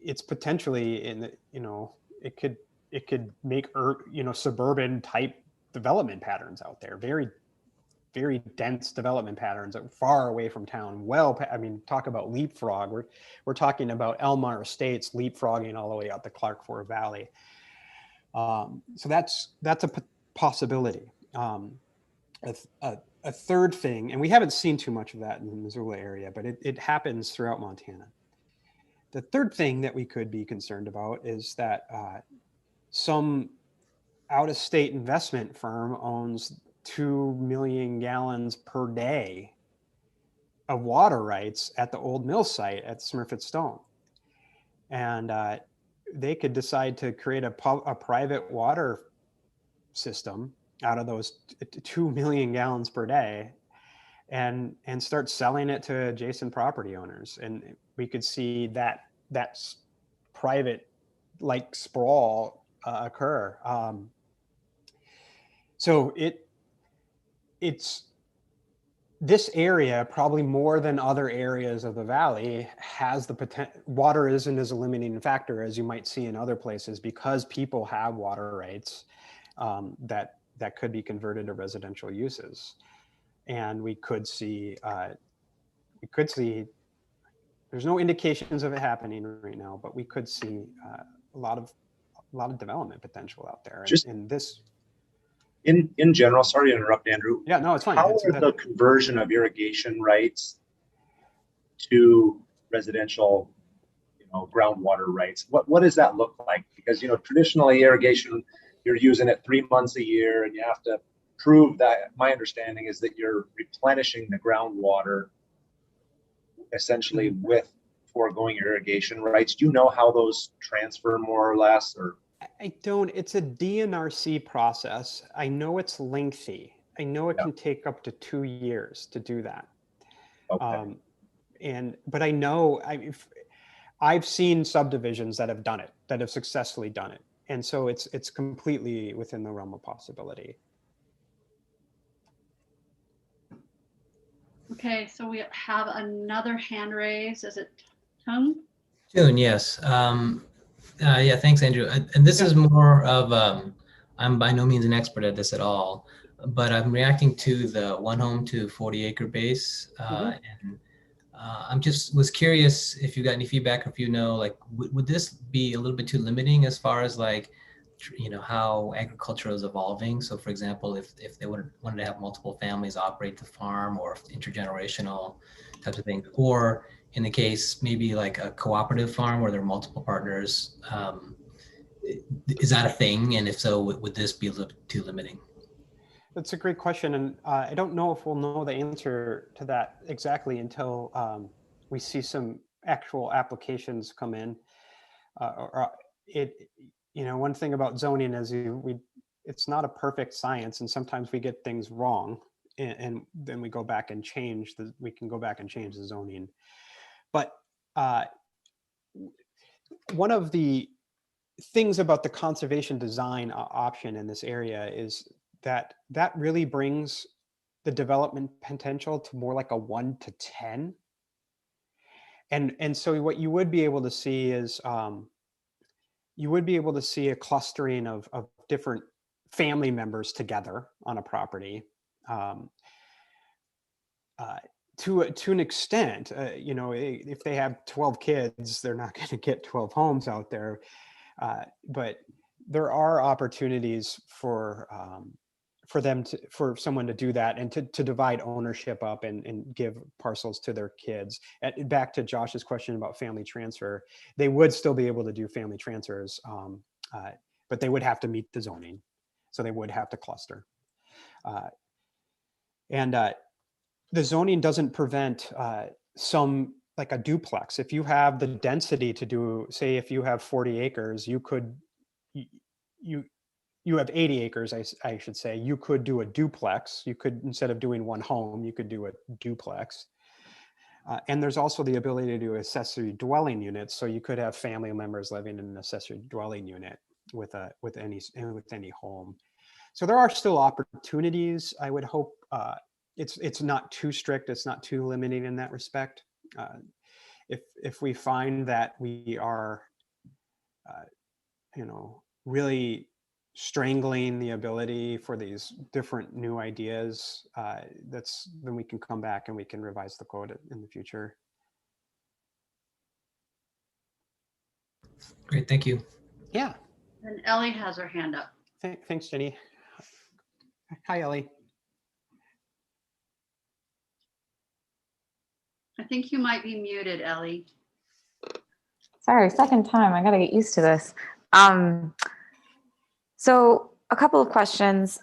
it's potentially it could make, suburban type development patterns out there, very, very dense development patterns far away from town. Talk about leapfrog. We're talking about Elmar Estates leapfrogging all the way out the Clark Fork Valley. So that's a possibility. A third thing, and we haven't seen too much of that in the Missoula area, but it happens throughout Montana. The third thing that we could be concerned about is that some out-of-state investment firm owns 2 million gallons per day of water rights at the old mill site at Smurfit Stone. And they could decide to create a private water system out of those 2 million gallons per day and start selling it to adjacent property owners. And we could see that private, like Sprawl, occur. So it's this area, probably more than other areas of the valley, has the potential. Water isn't as a limiting factor as you might see in other places, because people have water rights that could be converted to residential uses. And we could see there's no indications of it happening right now, but we could see a lot of development potential out there. Just in this. In general, sorry to interrupt, Andrew. Yeah, no, it's fine. How are the conversion of irrigation rights to residential, groundwater rights? What does that look like? Because traditionally irrigation you're using it 3 months a year, and you have to prove that. My understanding is that you're replenishing the groundwater essentially with foregoing irrigation rights. Do you know how those transfer more or less? Or I don't. It's a DNRC process. I know it's lengthy. I know it can take up to 2 years to do that. okay. But I know I've seen subdivisions that have done it, that have successfully done it, and so it's completely within the realm of possibility. Okay, so we have another hand raised. Is it Tung? June, yes. Yeah, thanks, Andrew. And this is more of, I'm by no means an expert at this at all, but I'm reacting to the 1 home to 40 acre base. And I'm just was curious if you got any feedback, or if you know, like, would this be a little bit too limiting as far as like, you know, how agriculture is evolving? So for example, if they wanted to have multiple families operate the farm, or intergenerational types of things, or in the case maybe like a cooperative farm where there are multiple partners, is that a thing? And if so, would this be a little too limiting? That's a great question, and I don't know if we'll know the answer to that exactly until we see some actual applications come in. One thing about zoning is it's not a perfect science, and sometimes we get things wrong, and then we go back and change we can go back and change the zoning. But one of the things about the conservation design option in this area is that really brings the development potential to more like a 1 to 10. And so what you would be able to see is you would be able to see a clustering of different family members together on a property. To an extent, if they have 12 kids, they're not going to get 12 homes out there. But there are opportunities for someone to do that, and to divide ownership up and give parcels to their kids. Back to Josh's question about family transfer, they would still be able to do family transfers, but they would have to meet the zoning, so they would have to cluster. The zoning doesn't prevent some, like a duplex. If you have the density to do, say, if you have 40 acres, you have 80 acres, I should say, you could do a duplex. You could, instead of doing 1 home, you could do a duplex. And there's also the ability to do accessory dwelling units. So you could have family members living in an accessory dwelling unit with any home. So there are still opportunities. I would hope it's not too strict. It's not too limiting in that respect. If we find that we are, really strangling the ability for these different new ideas, then we can come back and we can revise the code in the future. Great, thank you. Yeah. And Ellie has her hand up. Thanks, Jenny. Hi, Ellie. I think you might be muted, Ellie. Sorry, second time. I got to get used to this. So a couple of questions.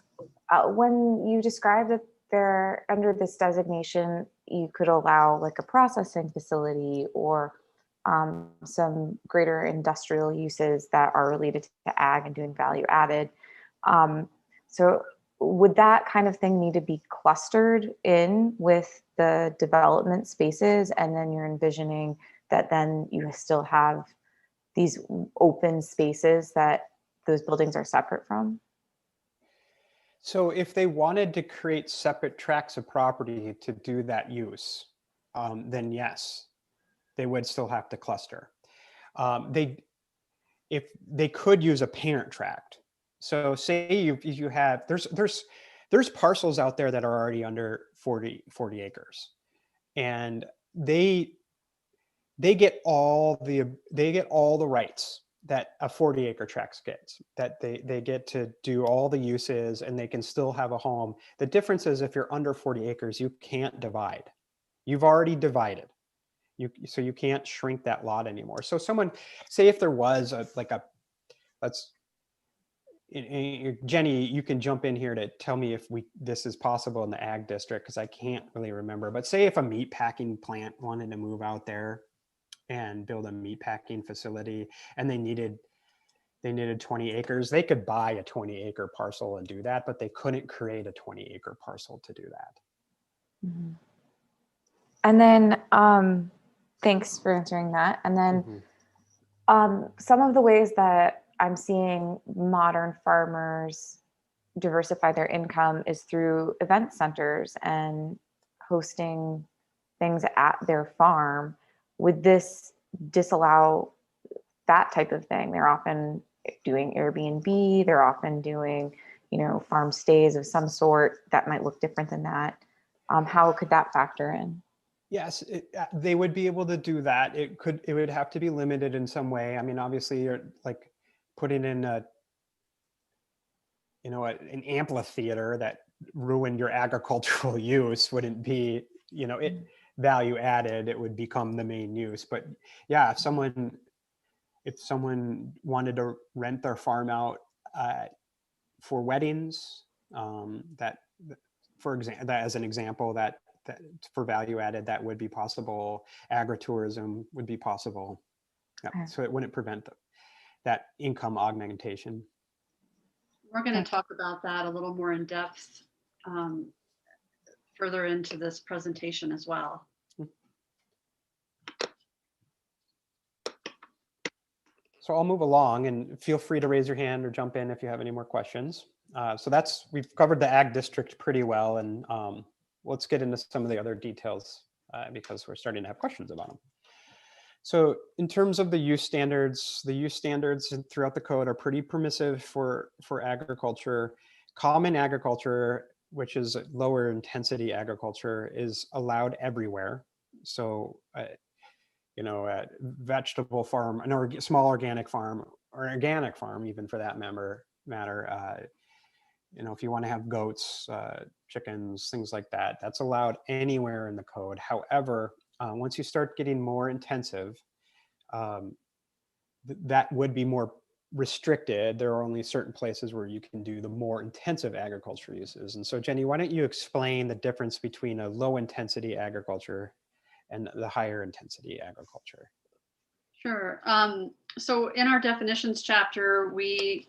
When you described that there, under this designation, you could allow like a processing facility or some greater industrial uses that are related to ag and doing value added. So would that kind of thing need to be clustered in with the development spaces? And then you're envisioning that then you still have these open spaces that those buildings are separate from? So if they wanted to create separate tracts of property to do that use, then yes, they would still have to cluster. If they could use a parent tract. So say you have, there's parcels out there that are already under 40 acres, and they get all the rights that a 40 acre tract gets, that they get to do all the uses, and they can still have a home. The difference is if you're under 40 acres, you can't divide. You've already divided. So you can't shrink that lot anymore. So someone, say if there was Jenny, you can jump in here to tell me if this is possible in the ag district, because I can't really remember. But say if a meat packing plant wanted to move out there and build a meat packing facility, and they needed 20 acres, they could buy a 20-acre parcel and do that, but they couldn't create a 20-acre parcel to do that. Mhm. And then, thanks for answering that. And then some of the ways that I'm seeing modern farmers diversify their income is through event centers and hosting things at their farm. Would this disallow that type of thing? They're often doing Airbnb, they're often doing, farm stays of some sort that might look different than that. How could that factor in? Yes, they would be able to do that. It would have to be limited in some way. I mean, obviously, you're like putting in an amphitheater that ruined your agricultural use wouldn't be, value added. It would become the main use. But yeah, if someone wanted to rent their farm out for weddings, as an example, that for value added, that would be possible. Agritourism would be possible. Yeah. Okay. So it wouldn't prevent that income augmentation. We're going to talk about that a little more in depth further into this presentation as well. So I'll move along, and feel free to raise your hand or jump in if you have any more questions. We've covered the ag district pretty well, and let's get into some of the other details because we're starting to have questions about them. So in terms of the use standards throughout the code are pretty permissive for agriculture. Common agriculture, which is lower intensity agriculture, is allowed everywhere. So, a vegetable farm, a small organic farm, or organic farm, even for that matter, if you want to have goats, chickens, things like that, that's allowed anywhere in the code. However, once you start getting more intensive, that would be more restricted. There are only certain places where you can do the more intensive agriculture uses. And so, Jenny, why don't you explain the difference between a low intensity agriculture and the higher intensity agriculture? Sure. So in our definitions chapter, we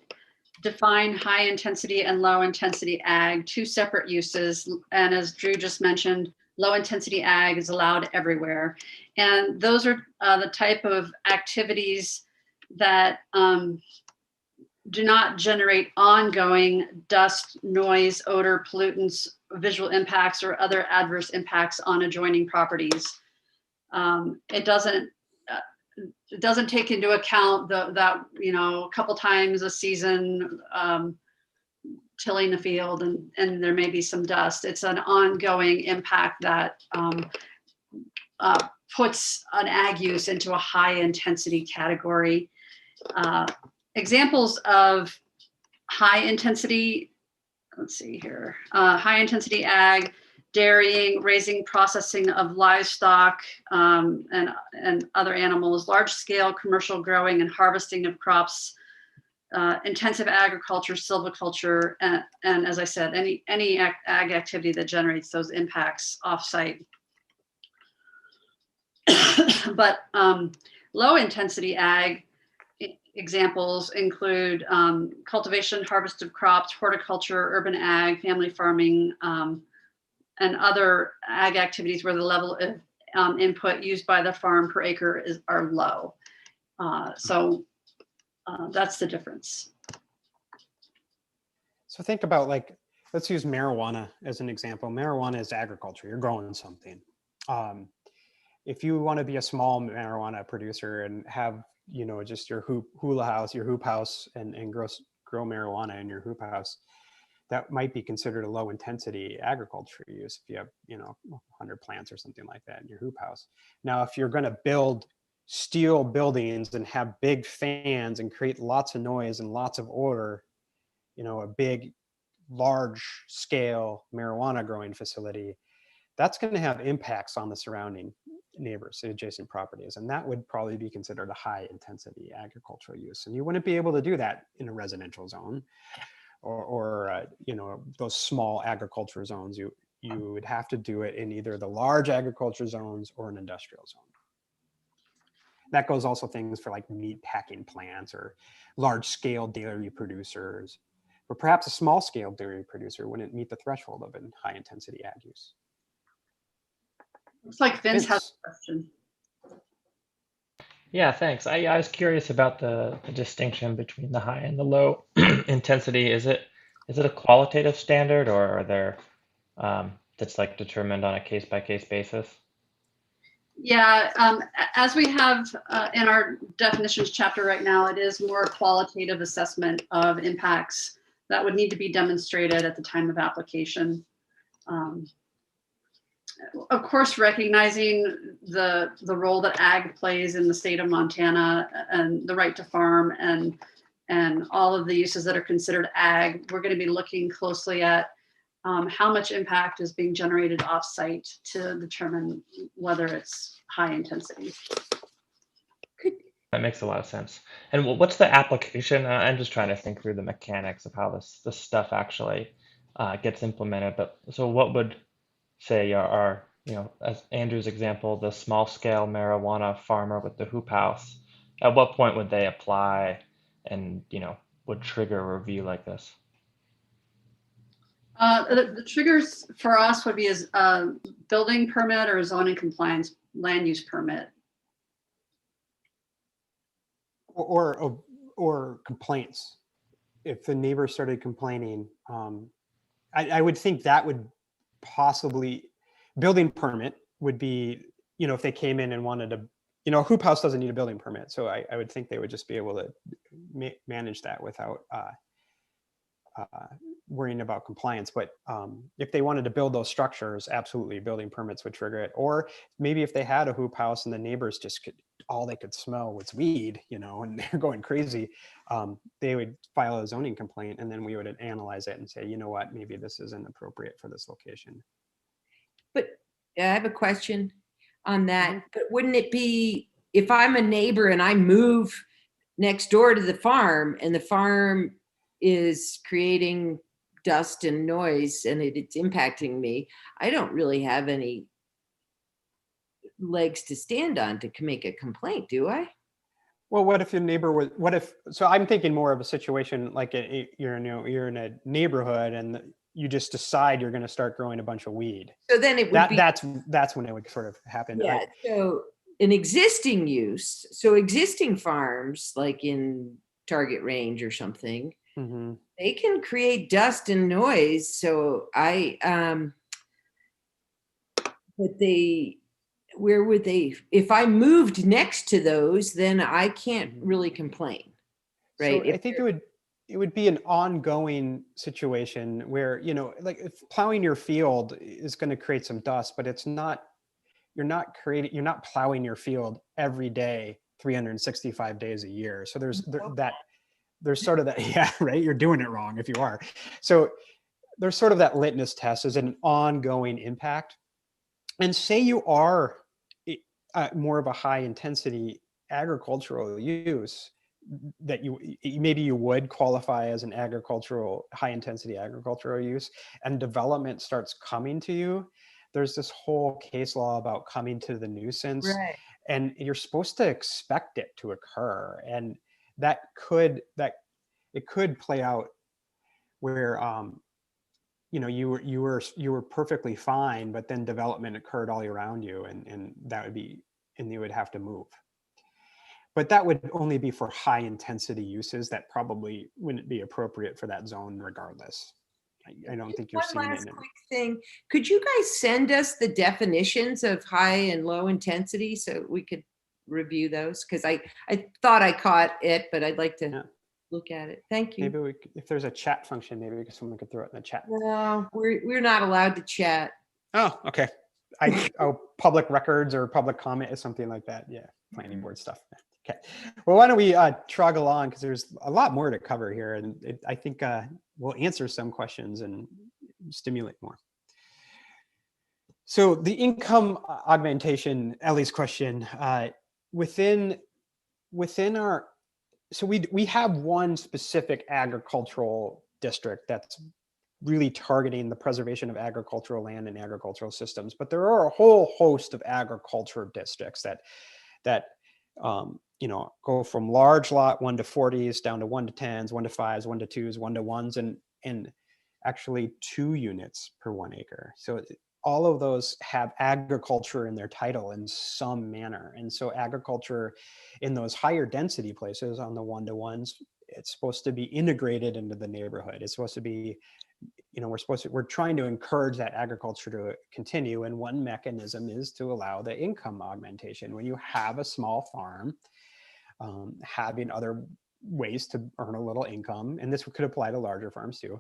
define high intensity and low intensity ag, two separate uses. And as Drew just mentioned, low intensity ag is allowed everywhere. And those are the type of activities that do not generate ongoing dust, noise, odor, pollutants, visual impacts, or other adverse impacts on adjoining properties. It doesn't take into account that a couple times a season tilling the field and there may be some dust. It's an ongoing impact that puts an ag use into a high intensity category. Examples of high intensity, let's see here, high intensity ag: dairying, raising, processing of livestock and other animals, large scale commercial growing and harvesting of crops, intensive agriculture, silviculture, and as I said, any ag activity that generates those impacts offsite. But low intensity ag examples include cultivation, harvest of crops, horticulture, urban ag, family farming, and other ag activities where the level of input used by the farm per acre are low. So that's the difference. So think about, let's use marijuana as an example. Marijuana is agriculture. You're growing something. If you want to be a small marijuana producer and have, just your hoop house and grow marijuana in your hoop house, that might be considered a low intensity agriculture use if you have, 100 plants or something like that in your hoop house. Now, if you're going to build steel buildings and have big fans and create lots of noise and lots of odor, a big, large scale marijuana growing facility, that's going to have impacts on the surrounding neighbors, adjacent properties, and that would probably be considered a high intensity agricultural use. And you wouldn't be able to do that in a residential zone or you know, those small agriculture zones. You would have to do it in either the large agriculture zones or an industrial zone. That goes also things for like meat packing plants or large scale dairy producers, or perhaps a small scale dairy producer wouldn't meet the threshold of a high intensity ag use. Looks like Vince has Vince. a question. Yeah, thanks. I was curious about the distinction between the high and the low intensity. Is it a qualitative standard, or are there that's like determined on a case by case basis? Yeah, as we have in our definitions chapter right now, it is more qualitative assessment of impacts that would need to be demonstrated at the time of application. Of course, recognizing the role that ag plays in the state of Montana and the right to farm and all of the uses that are considered ag, we're going to be looking closely at how much impact is being generated off-site to determine whether it's high intensity. That makes a lot of sense. And what's the application? I'm just trying to think through the mechanics of how this stuff actually gets implemented. But so what would say are, you know, as Andrew's example, the small scale marijuana farmer with the hoop house, at what point would they apply and, you know, would trigger a review like this? The triggers for us would be as building permit or zoning compliance land use permit. Or complaints. If the neighbor started complaining, I would think that would possibly, building permit would be, you know, if they came in and wanted to, you know, a hoop house doesn't need a building permit. So I would think they would just be able to manage that without worrying about compliance. But if they wanted to build those structures, absolutely building permits would trigger it. Or maybe if they had a hoop house and the neighbors just all they could smell was weed, you know, and they're going crazy, they would file a zoning complaint, and then we would analyze it and say, you know what, maybe this isn't appropriate for this location. But I have a question on that. But wouldn't it be, if I'm a neighbor and I move next door to the farm and the farm is creating dust and noise and it's impacting me, I don't really have any legs to stand on to make a complaint, do I? Well, what if your neighbor was, so I'm thinking more of a situation like you're in a neighborhood and you just decide you're going to start growing a bunch of weed. So then it would be, that's when it would sort of happen. Yeah. So an existing use, so existing farms like in Target Range or something, mm-hmm. they can create dust and noise. So where would they, if I moved next to those, then I can't really complain, right? So I think it would be an ongoing situation where, you know, like if plowing your field is going to create some dust, but it's not, you're not plowing your field every day, 365 days a year. So there's sort of that, yeah, right. You're doing it wrong if you are. So there's sort of that litmus test as an ongoing impact. And say you are more of a high intensity agricultural use, that maybe you would qualify as an high intensity agricultural use, and development starts coming to you. There's this whole case law about coming to the nuisance, right. And you're supposed to expect it to occur. And it could play out where, you know, you were perfectly fine, but then development occurred all around you, and you would have to move. But that would only be for high intensity uses that probably wouldn't be appropriate for that zone regardless. I don't think you're seeing it. One last quick thing. Could you guys send us the definitions of high and low intensity so we could review those? Because I thought I caught it, but I'd like to look at it. Thank you. Maybe if there's a chat function, maybe someone could throw it in the chat. No, we're not allowed to chat. Oh, okay. Public records or public comment is something like that. Yeah, planning board stuff. Okay. Well, why don't we trog along, because there's a lot more to cover here, and I think we'll answer some questions and stimulate more. So the income augmentation, Ellie's question, within our, so we have one specific agricultural district that's really targeting the preservation of agricultural land and agricultural systems, but there are a whole host of agriculture districts that you know, go from large lot 1 to 40s down to 1 to 10s, 1 to 5s, 1 to 2s, 1 to 1s, and actually 2 units per 1 acre. So all of those have agriculture in their title in some manner. And so agriculture in those higher density places on the 1 to 1s, it's supposed to be integrated into the neighborhood. It's supposed to be, you know, we're trying to encourage that agriculture to continue. And one mechanism is to allow the income augmentation. When you have a small farm, having other ways to earn a little income, and this could apply to larger farms too,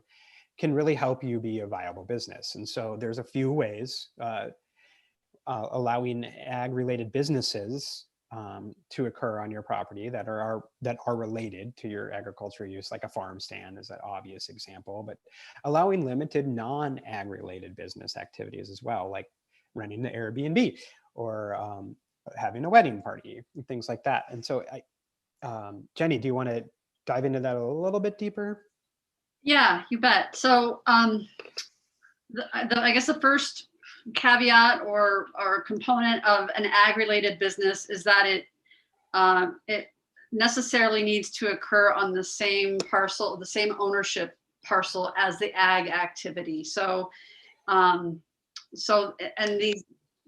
can really help you be a viable business. And so there's a few ways allowing ag-related businesses to occur on your property that are related to your agricultural use, like a farm stand is an obvious example, but allowing limited non-ag related business activities as well, like renting the Airbnb or having a wedding party, things like that. And so Jenny, do you want to dive into that a little bit deeper? Yeah, you bet. So I guess the first caveat or component of an ag-related business is that it necessarily needs to occur on the same parcel, the same ownership parcel as the ag activity. So and these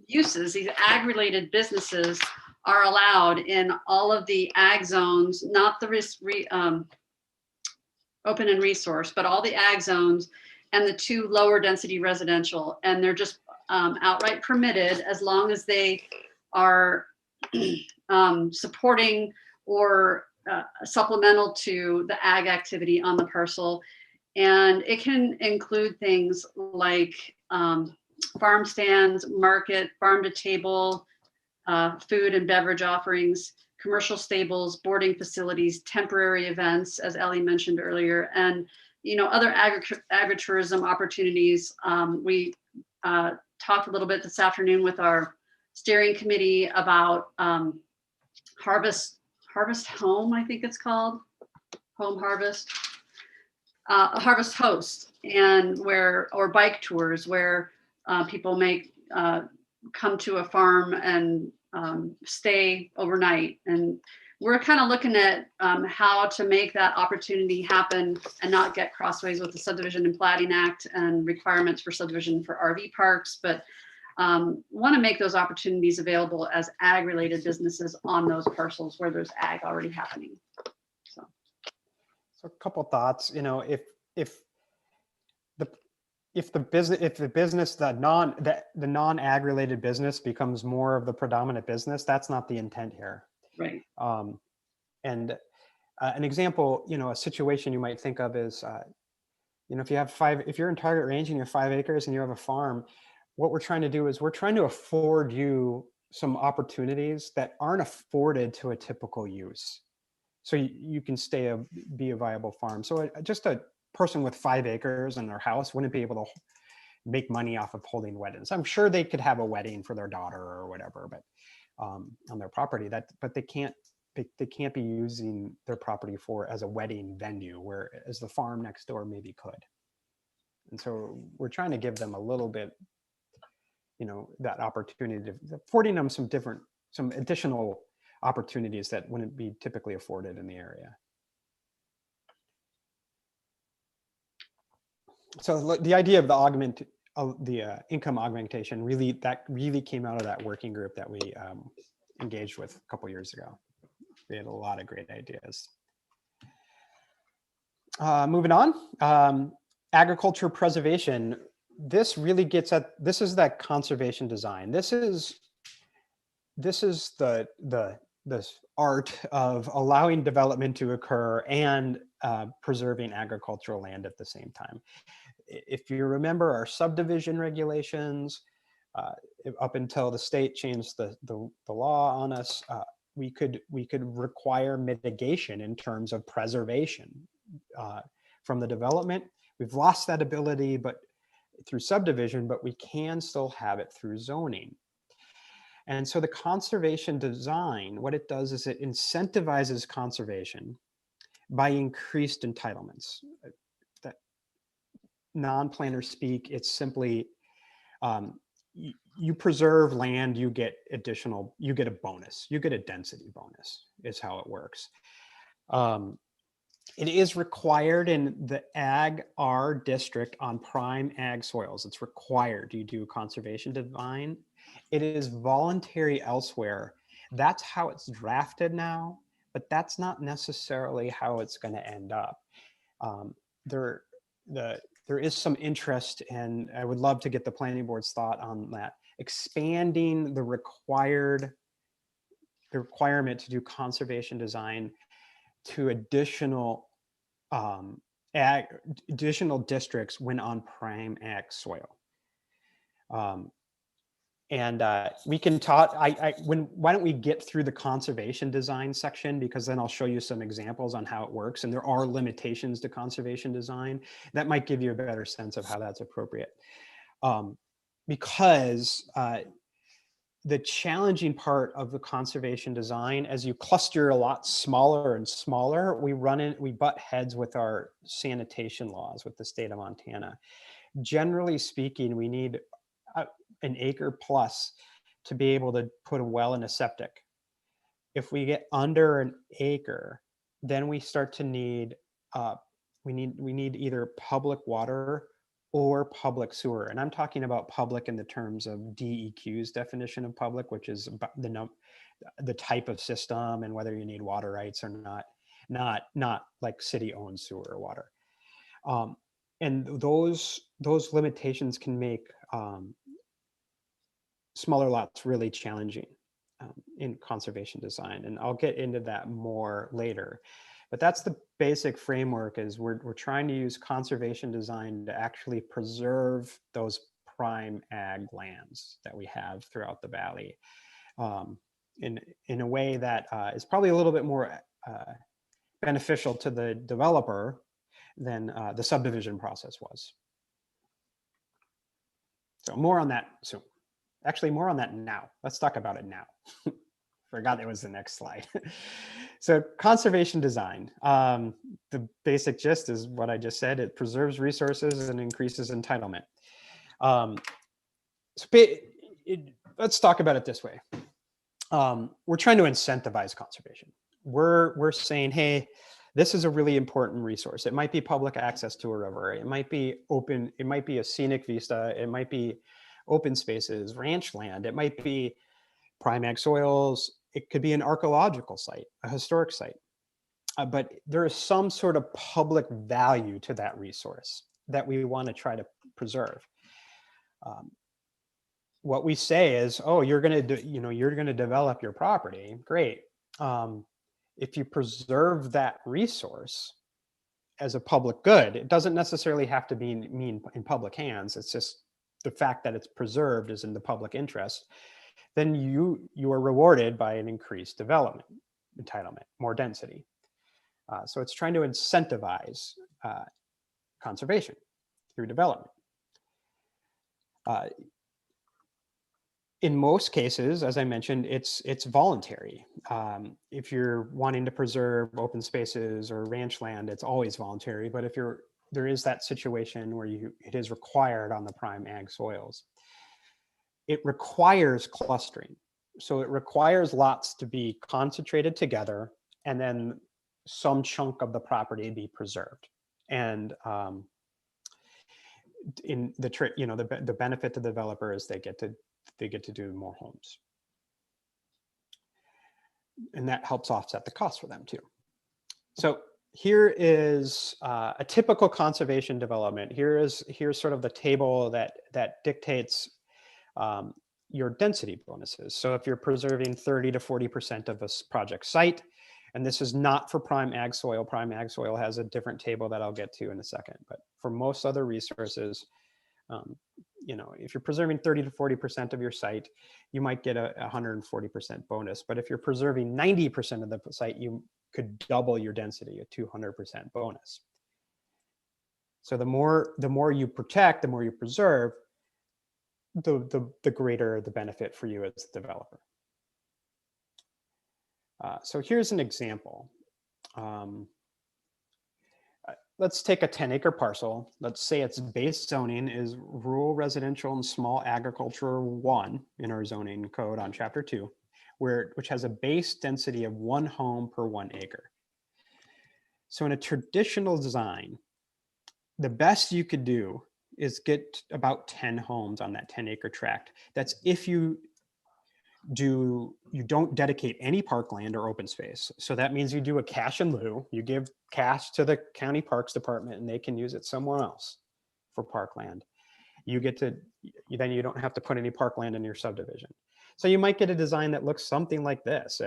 uses, these ag-related businesses are allowed in all of the ag zones, not the open and resource, but all the ag zones and the 2 lower density residential. And they're just outright permitted as long as they are supporting or supplemental to the ag activity on the parcel. And it can include things like farm stands, market, farm to table, food and beverage offerings, commercial stables, boarding facilities, temporary events, as Ellie mentioned earlier, and other agritourism opportunities. We talked a little bit this afternoon with our steering committee about Harvest Home, I think it's called, Home Harvest, Harvest Host, and or bike tours where people may come to a farm and stay overnight. And we're kind of looking at how to make that opportunity happen and not get crossways with the Subdivision and Plating Act and requirements for subdivision for RV parks, but want to make those opportunities available as ag-related businesses on those parcels where there's ag already happening. So a couple thoughts. If the non-ag related business becomes more of the predominant business, that's not the intent here. Right. And an example, a situation you might think of is, if you're in target range and you have 5 acres and you have a farm, what we're trying to do is we're trying to afford you some opportunities that aren't afforded to a typical use. So you can be a viable farm. So just a person with 5 acres in their house wouldn't be able to make money off of holding weddings. I'm sure they could have a wedding for their daughter or whatever, but on their property, but they can't be using their property as a wedding venue, whereas the farm next door maybe could. And so we're trying to give them a little bit, that opportunity, affording them some additional opportunities that wouldn't be typically afforded in the area. So the idea of the income augmentation really came out of that working group that we engaged with a couple years ago. They had a lot of great ideas. Moving on, agriculture preservation. This really gets at, this is that conservation design. This is the art of allowing development to occur and preserving agricultural land at the same time. If you remember our subdivision regulations, up until the state changed the law on us, we could require mitigation in terms of preservation from the development. We've lost that ability, but through subdivision, but we can still have it through zoning. And so the conservation design, what it does is it incentivizes conservation by increased entitlements. That non-planner speak, it's simply, you preserve land, you get a bonus, you get a density bonus, is how it works. It is required in the Ag R district on prime ag soils. It's required you do conservation design. It is voluntary elsewhere. That's how it's drafted now, but that's not necessarily how it's going to end up. There is some interest, and I would love to get the planning board's thought on that, expanding the requirement to do conservation design to additional districts when on prime ag soil. We can talk, why don't we get through the conservation design section, because then I'll show you some examples on how it works. And there are limitations to conservation design that might give you a better sense of how that's appropriate. Because the challenging part of the conservation design, as you cluster a lot smaller and smaller, we butt heads with our sanitation laws with the state of Montana. Generally speaking, we need an acre plus to be able to put a well and a septic. If we get under an acre, then we start to need, we need either public water or public sewer. And I'm talking about public in the terms of DEQ's definition of public, which is the type of system and whether you need water rights or not like city-owned sewer or water. And those limitations can make smaller lots really challenging in conservation design. And I'll get into that more later. But that's the basic framework, is we're trying to use conservation design to actually preserve those prime ag lands that we have throughout the valley in a way that is probably a little bit more beneficial to the developer than the subdivision process was. So more on that soon. Actually, more on that now. Let's talk about it now. Forgot it was the next slide. So conservation design, the basic gist is what I just said. It preserves resources and increases entitlement. Let's talk about it this way. We're trying to incentivize conservation. We're saying, hey, this is a really important resource. It might be public access to a river. It might be open. It might be a scenic vista. It might be open spaces, ranch land. It might be prime ag soils. It could be an archaeological site, a historic site. But there is some sort of public value to that resource that we want to try to preserve. What we say is, oh, you're going to develop your property. Great. If you preserve that resource as a public good, it doesn't necessarily have to mean in public hands. It's just the fact that it's preserved is in the public interest. Then you are rewarded by an increased development entitlement, more density. So it's trying to incentivize conservation through development. In most cases, as I mentioned, it's voluntary. If you're wanting to preserve open spaces or ranch land, it's always voluntary. But if there is that situation where it is required on the prime ag soils. It requires clustering. So it requires lots to be concentrated together and then some chunk of the property be preserved. And in the benefit to the developer is they get to do more homes. And that helps offset the cost for them too. So here is a typical conservation development. Here's sort of the table that dictates your density bonuses. So if you're preserving 30 to 40% of a project site, and this is not for prime ag soil has a different table that I'll get to in a second. But for most other resources, if you're preserving 30 to 40% of your site, you might get a 140% bonus. But if you're preserving 90% of the site, you could double your density, a 200% bonus. So the more you protect, the more you preserve, the greater the benefit for you as the developer. So here's an example. Let's take a 10-acre parcel. Let's say its base zoning is rural residential and small agriculture 1 in our zoning code on chapter 2, which has a base density of 1 home per 1 acre. So in a traditional design, the best you could do is get about 10 homes on that 10-acre tract. That's if you don't dedicate any parkland or open space. So that means you do a cash in lieu. You give cash to the county parks department and they can use it somewhere else for parkland. Then you don't have to put any parkland in your subdivision. So you might get a design that looks something like this,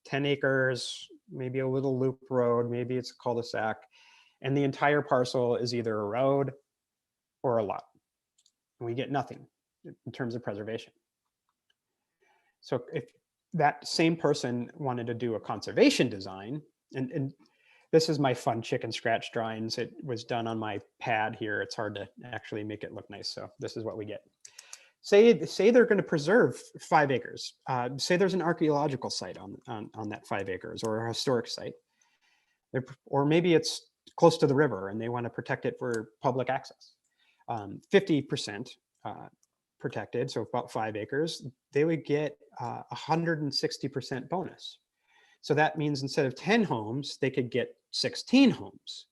10 acres, maybe a little loop road, maybe it's a cul-de-sac, and the entire parcel is either a road or a lot. And we get nothing in terms of preservation. So if that same person wanted to do a conservation design, and this is my fun chicken scratch drawings. It was done on my pad here. It's hard to actually make it look nice. So this is what we get. Say they're going to preserve 5 acres. Say there's an archaeological site on that 5 acres or a historic site. Or maybe it's close to the river and they want to protect it for public access. 50% protected, so about 5 acres, they would get 160% bonus. So that means instead of 10 homes, they could get 16 homes.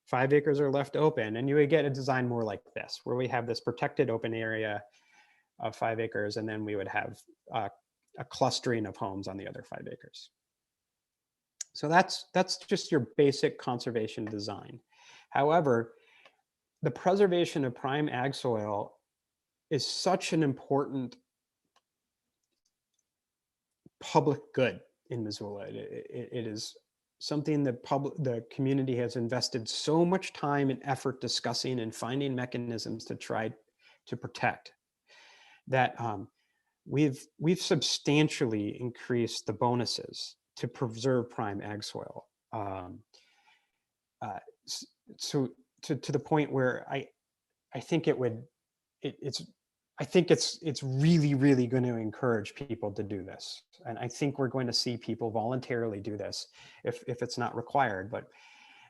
5 acres are left open, and you would get a design more like this, where we have this protected open area of 5 acres, and then we would have a clustering of homes on the other 5 acres. So that's just your basic conservation design. However, the preservation of prime ag soil is such an important public good in Missoula. It is something that the community has invested so much time and effort discussing and finding mechanisms to try to protect, that we've substantially increased the bonuses to preserve prime ag soil. So to the point where I think it's really, really going to encourage people to do this. And I think we're going to see people voluntarily do this if it's not required. But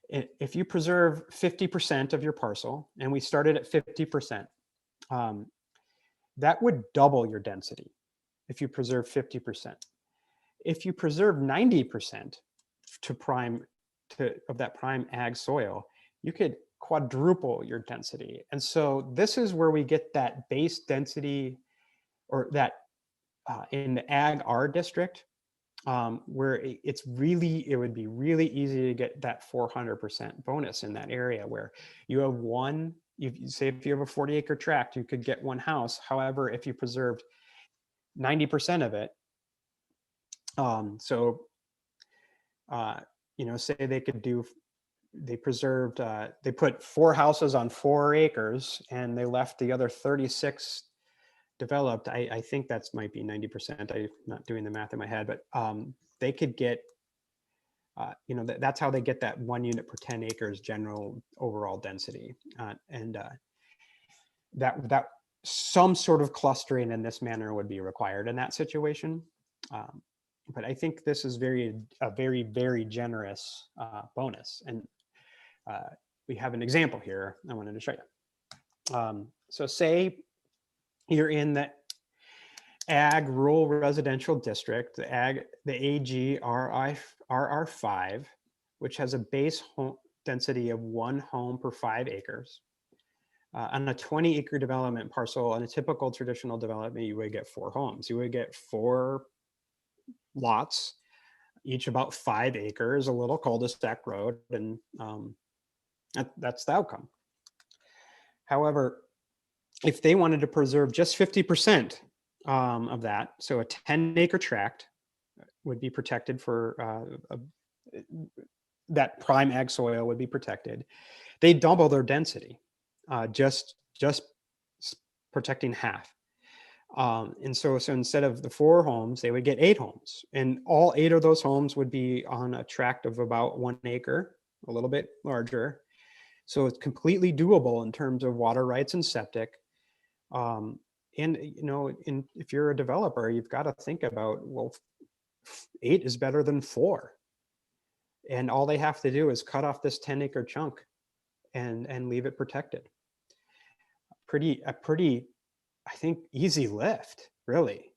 if you preserve 50% of your parcel, and we started at 50%, that would double your density if you preserve 50%. If you preserve 90% of that prime ag soil, you could quadruple your density. And so this is where we get that base density, or that in the Ag R district, where it would be really easy to get that 400% bonus in that area, where you have say if you have a 40-acre tract, you could get 1 house. However, if you preserved 90% of it, say they put 4 houses on 4 acres and they left the other 36 developed. I think that might be 90%. I'm not doing the math in my head, but they could get, that's how they get that 1 unit per 10 acres general overall density. That some sort of clustering in this manner would be required in that situation. But I think this is a very, very generous bonus. And we have an example here I wanted to show you. So say you're in the Ag Rural Residential District, the AG RR5, which has a base home density of 1 home per 5 acres. On a 20-acre development parcel, on a typical traditional development, you would get 4 homes. You would get 4 lots, each about 5 acres, a little cul-de-sac road, and that's the outcome. However, if they wanted to preserve just 50% of that, so a 10-acre tract would be protected for that prime ag soil would be protected. They double their density, just protecting half. And so instead of the 4 homes, they would get 8 homes, and all 8 of those homes would be on a tract of about 1 acre, a little bit larger. So it's completely doable in terms of water rights and septic. And if you're a developer, you've got to think about, well, 8 is better than 4. And all they have to do is cut off this 10-acre chunk and leave it protected. A pretty, I think, easy lift, really.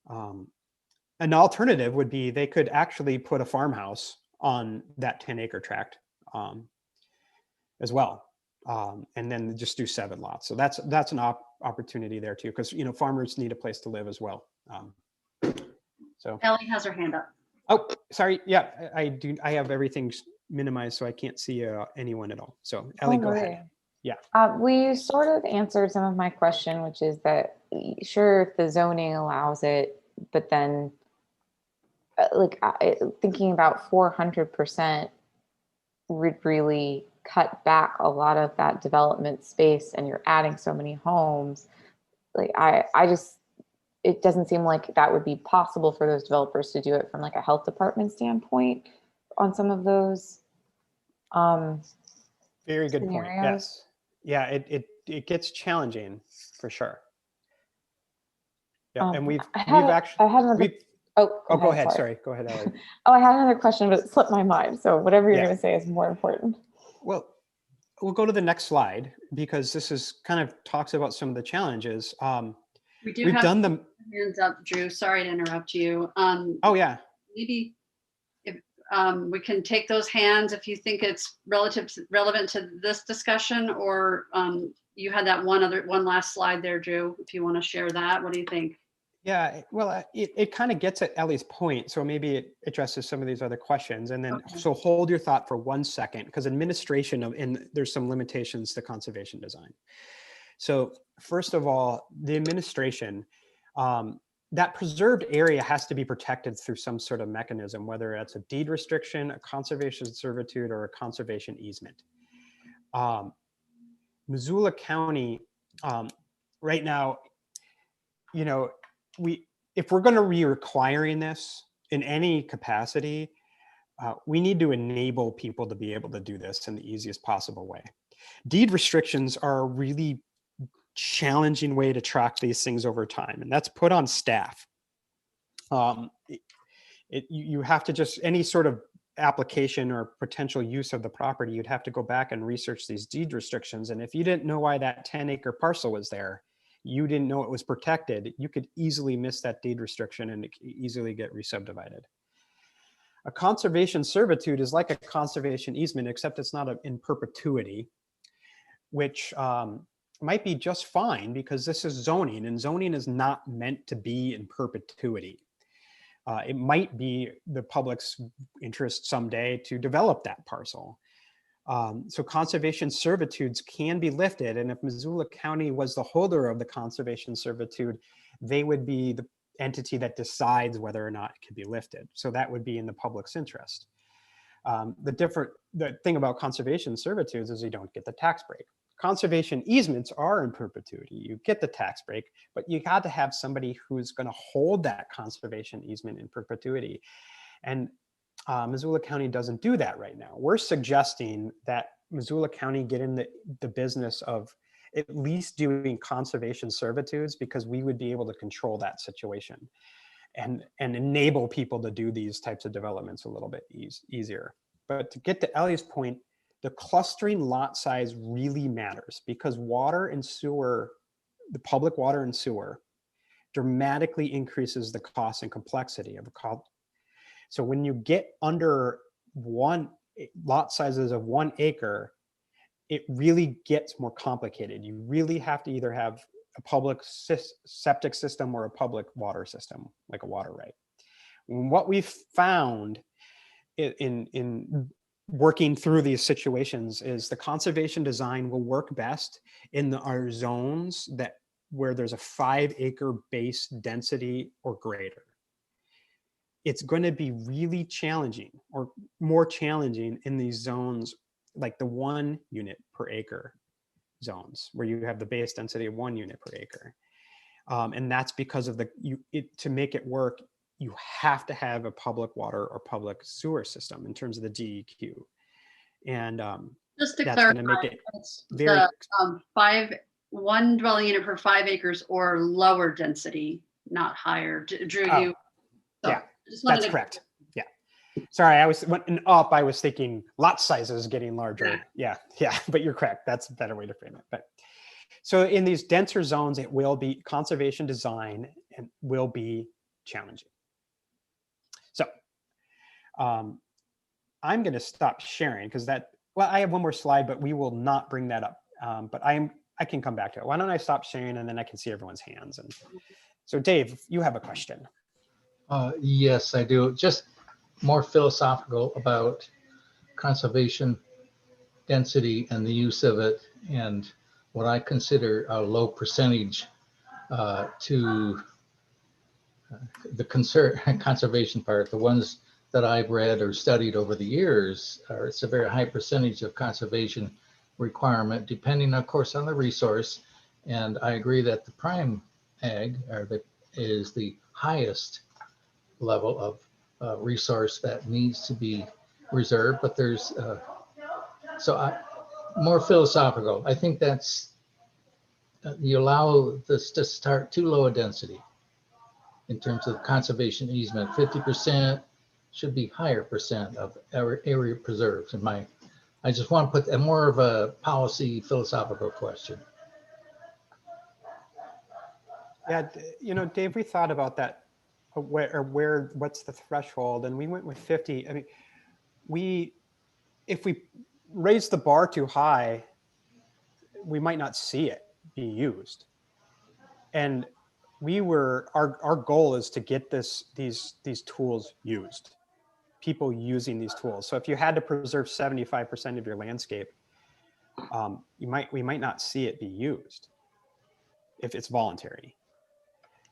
An alternative would be they could actually put a farmhouse on that 10-acre tract as well, and then just do 7 lots. So that's an opportunity there too, because farmers need a place to live as well. So Ellie has her hand up. Oh, sorry. Yeah, I do. I have everything minimized, so I can't see anyone at all. So Ellie, go ahead. Yeah. We sort of answered some of my question, which is that sure, if the zoning allows it, but then thinking about 400% would really cut back a lot of that development space, and you're adding so many homes. It doesn't seem like that would be possible for those developers to do it from like a health department standpoint on some of those. Very good point. scenarios. Yes. Yeah, it gets challenging for sure. Yeah, and we've actually. Go ahead. Sorry. Go ahead, Ellie. Oh, I had another question, but it slipped my mind. So whatever you're going to say is more important. Well, we'll go to the next slide because this is kind of talks about some of the challenges. We've done them. Hands up, Drew. Sorry to interrupt you. Oh yeah. Maybe if we can take those hands if you think it's relevant to this discussion, or you had that one last slide there, Drew. If you want to share that, what do you think? Yeah, well, it kind of gets at Ellie's point, so maybe it addresses some of these other questions. And then, So hold your thought for 1 second, because administration and there's some limitations to conservation design. So first of all, the administration, that preserved area has to be protected through some sort of mechanism, whether it's a deed restriction, a conservation servitude, or a conservation easement. Missoula County, right now, if we're going to be requiring this in any capacity, we need to enable people to be able to do this in the easiest possible way. Deed restrictions are a really challenging way to track these things over time, and that's put on staff. You have to just, any sort of application or potential use of the property, you'd have to go back and research these deed restrictions. And if you didn't know why that 10-acre parcel was there, you didn't know it was protected, you could easily miss that deed restriction and easily get re-subdivided. A conservation servitude is like a conservation easement, except it's not in perpetuity, which might be just fine because this is zoning, and zoning is not meant to be in perpetuity. It might be the public's interest someday to develop that parcel. So conservation servitudes can be lifted, and if Missoula County was the holder of the conservation servitude, they would be the entity that decides whether or not it can be lifted. So that would be in the public's interest. The thing about conservation servitudes is you don't get the tax break. Conservation easements are in perpetuity. You get the tax break, but you got to have somebody who's going to hold that conservation easement in perpetuity. And Missoula County doesn't do that right now. We're suggesting that Missoula County get in the business of at least doing conservation servitudes, because we would be able to control that situation and enable people to do these types of developments a little bit easier. But to get to Ellie's point, the clustering lot size really matters, because water and sewer, the public water and sewer, dramatically increases the cost and complexity of a. So when you get under lot sizes of 1 acre, it really gets more complicated. You really have to either have a public septic system or a public water system, like a water right. And what we've found in working through these situations is the conservation design will work best in our zones where there's a 5-acre base density or greater. It's going to be really challenging, or more challenging, in these zones like the 1 unit per acre zones, where you have the base density of 1 unit per acre. And that's because of to make it work, you have to have a public water or public sewer system in terms of the DEQ. And Just to that's going to clarify, make it it's very, the one dwelling unit per 5 acres or lower density, not higher. Drew, Oh, you. So yeah, just wanted that's to- correct. Yeah. Sorry, when up, I was thinking lot sizes getting larger. Yeah, but you're correct. That's a better way to frame it. But so in these denser zones, it will be conservation design and will be challenging. So I'm going to stop sharing because well, I have one more slide, but we will not bring that up. But I can come back to it. Why don't I stop sharing and then I can see everyone's hands. And so Dave, you have a question. Yes, I do. Just more philosophical about conservation density and the use of it, and what I consider a low percentage to the conservation part. The ones that I've read or studied over the years it's a very high percentage of conservation requirement, depending, of course, on the resource. And I agree that the prime ag is the highest level of resource that needs to be reserved. But there's more philosophical. I think that's you allow this to start too low a density in terms of conservation easement. 50% should be higher percent of area preserved. I just want to put more of a policy philosophical question. Yeah, Dave, we thought about that. What's the threshold? And we went with 50. I mean, if we raise the bar too high, we might not see it be used. And our goal is to get these tools used, people using these tools. So if you had to preserve 75% of your landscape, we might not see it be used if it's voluntary.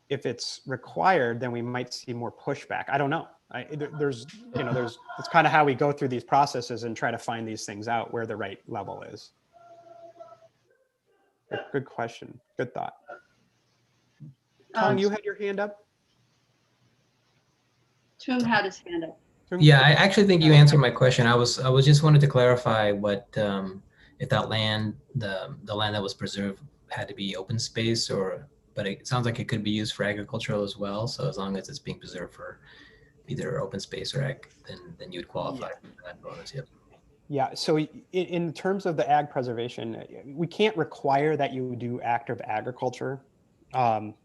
If it's required, then we might see more pushback. I don't know. It's kind of how we go through these processes and try to find these things out where the right level is. Good question. Good thought. Tom, you had your hand up? Toom had his hand up. Yeah, I actually think you answered my question. I was just wanted to clarify what if that land, the land that was preserved had to be open space, but it sounds like it could be used for agricultural as well. So as long as it's being preserved for either open space or ag, then you would qualify for that bonus. Yep. Yeah. So in terms of the ag preservation, we can't require that you do active agriculture. That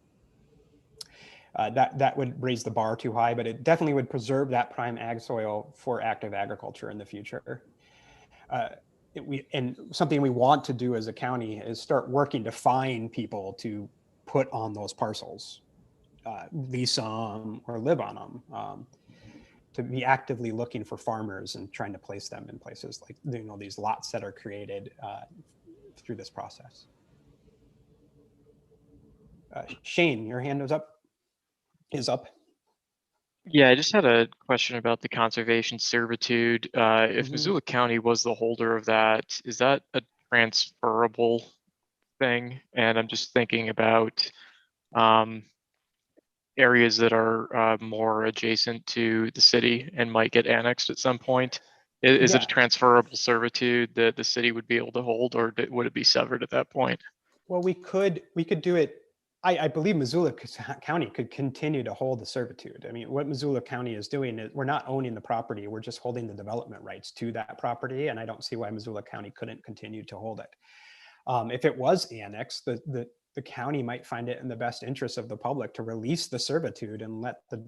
would raise the bar too high, but it definitely would preserve that prime ag soil for active agriculture in the future. And something we want to do as a county is start working to find people to put on those parcels, lease them or live on them, to be actively looking for farmers and trying to place them in places like, these lots that are created through this process. Shane, your hand is up. Yeah, I just had a question about the conservation servitude. If Mhm. Missoula County was the holder of that, is that a transferable thing? And I'm just thinking about areas that are more adjacent to the city and might get annexed at some point. Is it a transferable servitude that the city would be able to hold, or would it be severed at that point? Well, we could do it. I believe Missoula County could continue to hold the servitude. I mean, what Missoula County is doing is we're not owning the property, we're just holding the development rights to that property. And I don't see why Missoula County couldn't continue to hold it. If it was annexed, the county might find it in the best interest of the public to release the servitude and let the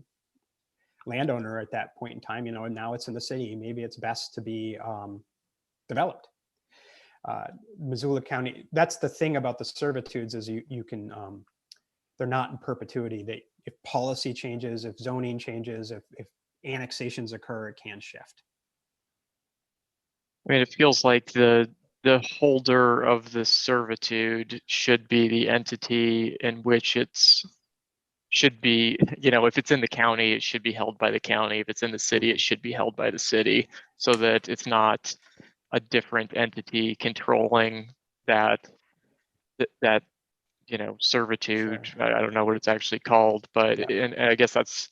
landowner at that point in time, and now it's in the city, maybe it's best to be developed. Missoula County, that's the thing about the servitudes is you can, they're not in perpetuity. If policy changes, if zoning changes, if annexations occur, it can shift. I mean, it feels like the holder of the servitude should be the entity in which should be, if it's in the county, it should be held by the county. If it's in the city, it should be held by the city, so that it's not a different entity controlling that servitude. Sure. I don't know what it's actually called, but and I guess that's,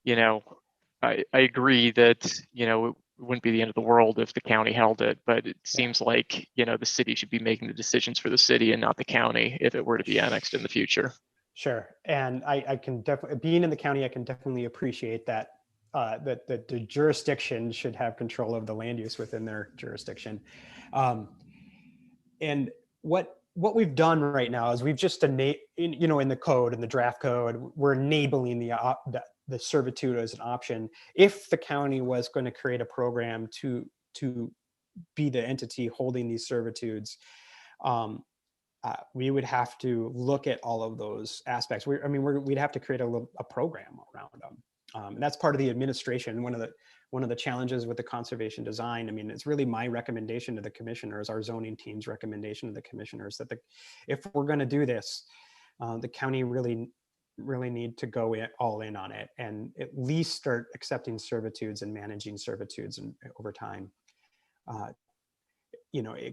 I agree that, wouldn't be the end of the world if the county held it, but it seems like, you know, the city should be making the decisions for the city and not the county if it were to be annexed in the future. Sure. And I can definitely, being in the county, I can definitely appreciate that, that the jurisdiction should have control of the land use within their jurisdiction. And what we've done right now is we've just, in the code, in the draft code, we're enabling the servitude as an option. If the county was going to create a program to be the entity holding these servitudes, we would have to look at all of those aspects. We'd have to create a program around them. And that's part of the administration. One of the challenges with the conservation design, it's really my recommendation to the commissioners, our zoning team's recommendation to the commissioners, that if we're going to do this, the county really need to go all in on it, and at least start accepting servitudes and managing servitudes over time.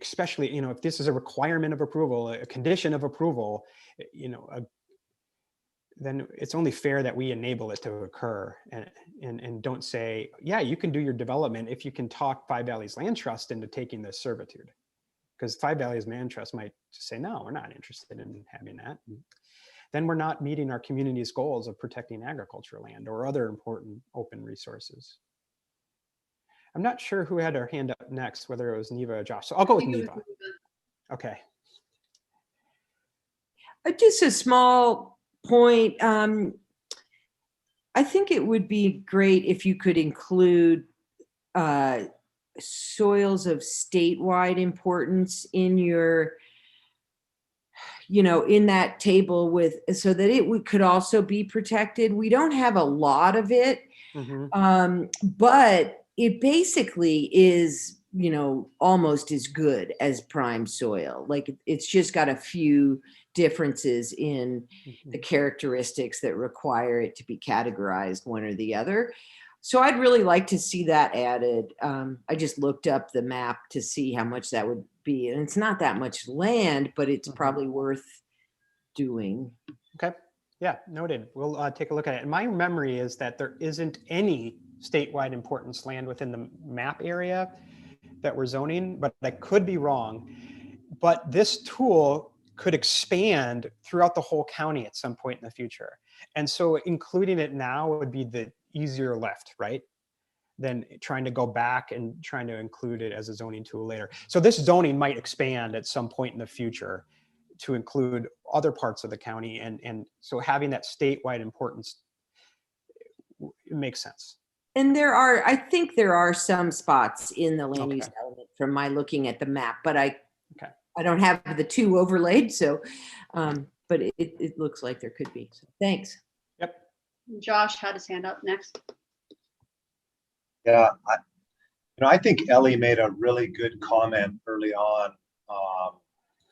Especially, if this is a requirement of approval, a condition of approval, then it's only fair that we enable it to occur, and don't say, yeah, you can do your development if you can talk Five Valleys Land Trust into taking this servitude, because Five Valleys Land Trust might just say, no, we're not interested in having that. And then we're not meeting our community's goals of protecting agricultural land or other important open resources. I'm not sure who had their hand up next, whether it was Neva or Josh. So I'll go with Neva. Okay. Just a small point. I think it would be great if you could include soils of statewide importance in your, in that table so that it could also be protected. We don't have a lot of it, but it basically is, almost as good as prime soil. Like, it's just got a few differences in the characteristics that require it to be categorized one or the other. So I'd really like to see that added. I just looked up the map to see how much that would be, and it's not that much land, but it's probably worth doing. Okay. Yeah, noted. We'll take a look at it. And my memory is that there isn't any statewide importance land within the map area that we're zoning, but I could be wrong. But this tool could expand throughout the whole county at some point in the future. And so including it now would be the easier lift, right? Than trying to go back and trying to include it as a zoning tool later. So this zoning might expand at some point in the future to include other parts of the county. And so having that statewide importance, it makes sense. And I think there are some spots in the land use element from my looking at the map, but I don't have the two overlaid. So, but it looks like there could be. So thanks. Yep. Josh had his hand up next. Yeah, I think Ellie made a really good comment early on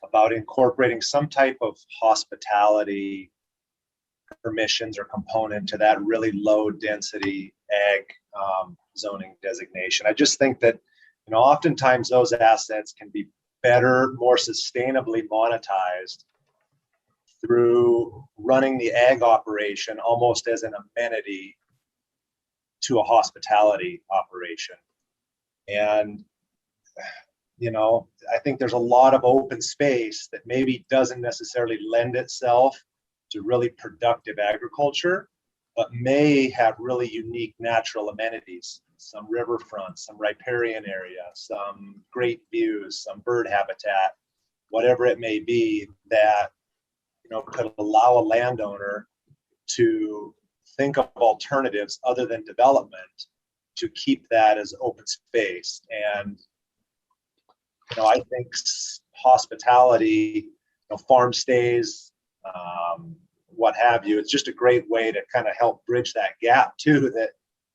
about incorporating some type of hospitality permissions or component to that really low density ag zoning designation. I just think that, oftentimes those assets can be better, more sustainably monetized through running the ag operation almost as an amenity to a hospitality operation. And, I think there's a lot of open space that maybe doesn't necessarily lend itself to really productive agriculture, but may have really unique natural amenities, some riverfront, some riparian area, some great views, some bird habitat, whatever it may be, that could allow a landowner to think of alternatives other than development to keep that as open space. And I think hospitality, farm stays, what have you, it's just a great way to kind of help bridge that gap too that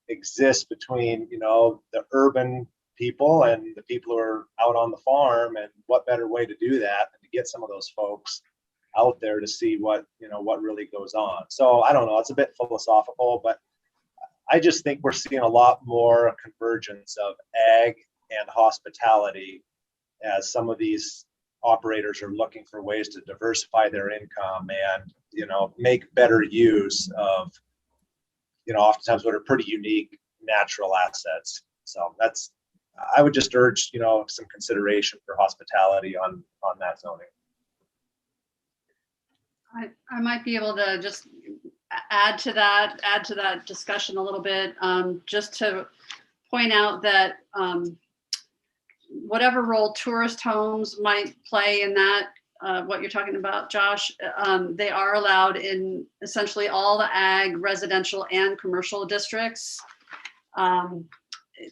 exists between the urban people and the people who are out on the farm. And what better way to do that than to get some of those folks out there to see what really goes on. So I don't know, it's a bit philosophical, but I just think we're seeing a lot more convergence of ag and hospitality as some of these operators are looking for ways to diversify their income and make better use of oftentimes what are pretty unique natural assets. So that's, I would just urge, some consideration for hospitality on that zoning. I might be able to just add to that discussion a little bit, just to point out that whatever role tourist homes might play in that, what you're talking about, Josh, they are allowed in essentially all the ag, residential, and commercial districts.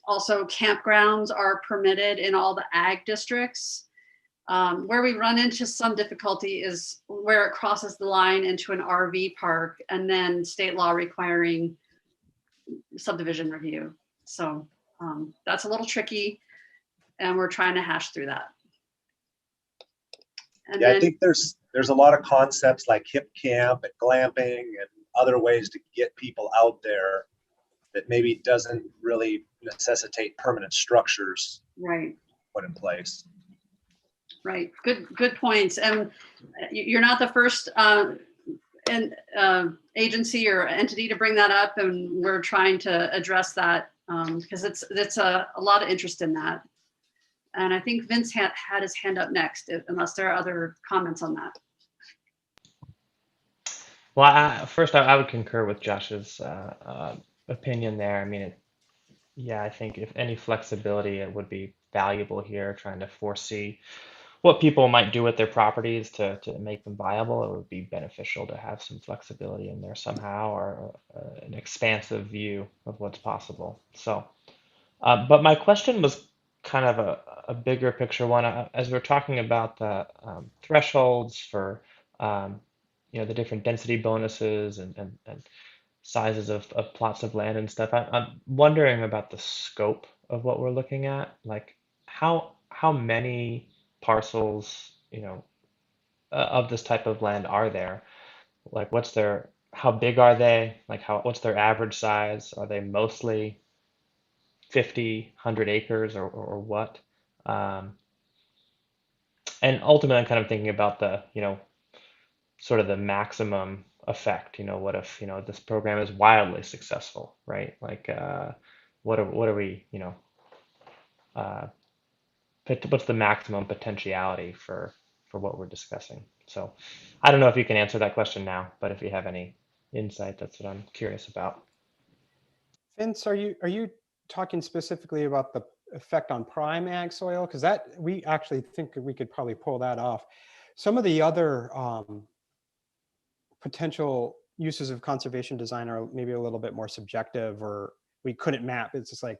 Also, campgrounds are permitted in all the ag districts. Where we run into some difficulty is where it crosses the line into an RV park and then state law requiring subdivision review. So that's a little tricky, and we're trying to hash through that. And yeah, then, I think there's a lot of concepts like hip camp and glamping and other ways to get people out there that maybe doesn't really necessitate permanent structures right. put in place. Right. Good points. And you're not the first agency or entity to bring that up, and we're trying to address that because it's a lot of interest in that. And I think Vince had his hand up next, unless there are other comments on that. Well, first, I would concur with Josh's opinion there. I mean, yeah, I think if any flexibility, it would be valuable here, trying to foresee what people might do with their properties to make them viable. It would be beneficial to have some flexibility in there somehow, or an expansive view of what's possible. So, but my question was kind of a bigger picture one. As we're talking about the thresholds for the different density bonuses and sizes of plots of land and stuff, I'm wondering about the scope of what we're looking at. Like how many parcels, of this type of land are there? Like how big are they? Like what's their average size? Are they mostly 50, 100 acres or what? And ultimately I'm kind of thinking about the, sort of the maximum effect. What if, this program is wildly successful, right? Like, what are we, what's the maximum potentiality for what we're discussing? So I don't know if you can answer that question now, but if you have any insight, that's what I'm curious about. Vince, are you talking specifically about the effect on prime ag soil? Because that, we actually think we could probably pull that off. Some of the other potential uses of conservation design are maybe a little bit more subjective, or we couldn't map. It's just like,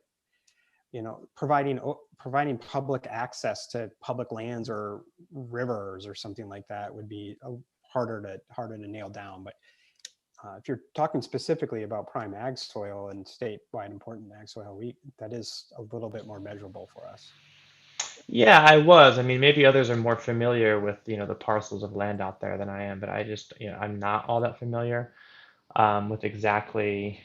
providing public access to public lands or rivers or something like that would be harder to nail down. But if you're talking specifically about prime ag soil and statewide important ag soil, that is a little bit more measurable for us. Yeah, I was. I mean, maybe others are more familiar with, the parcels of land out there than I am, but I just, I'm not all that familiar with exactly,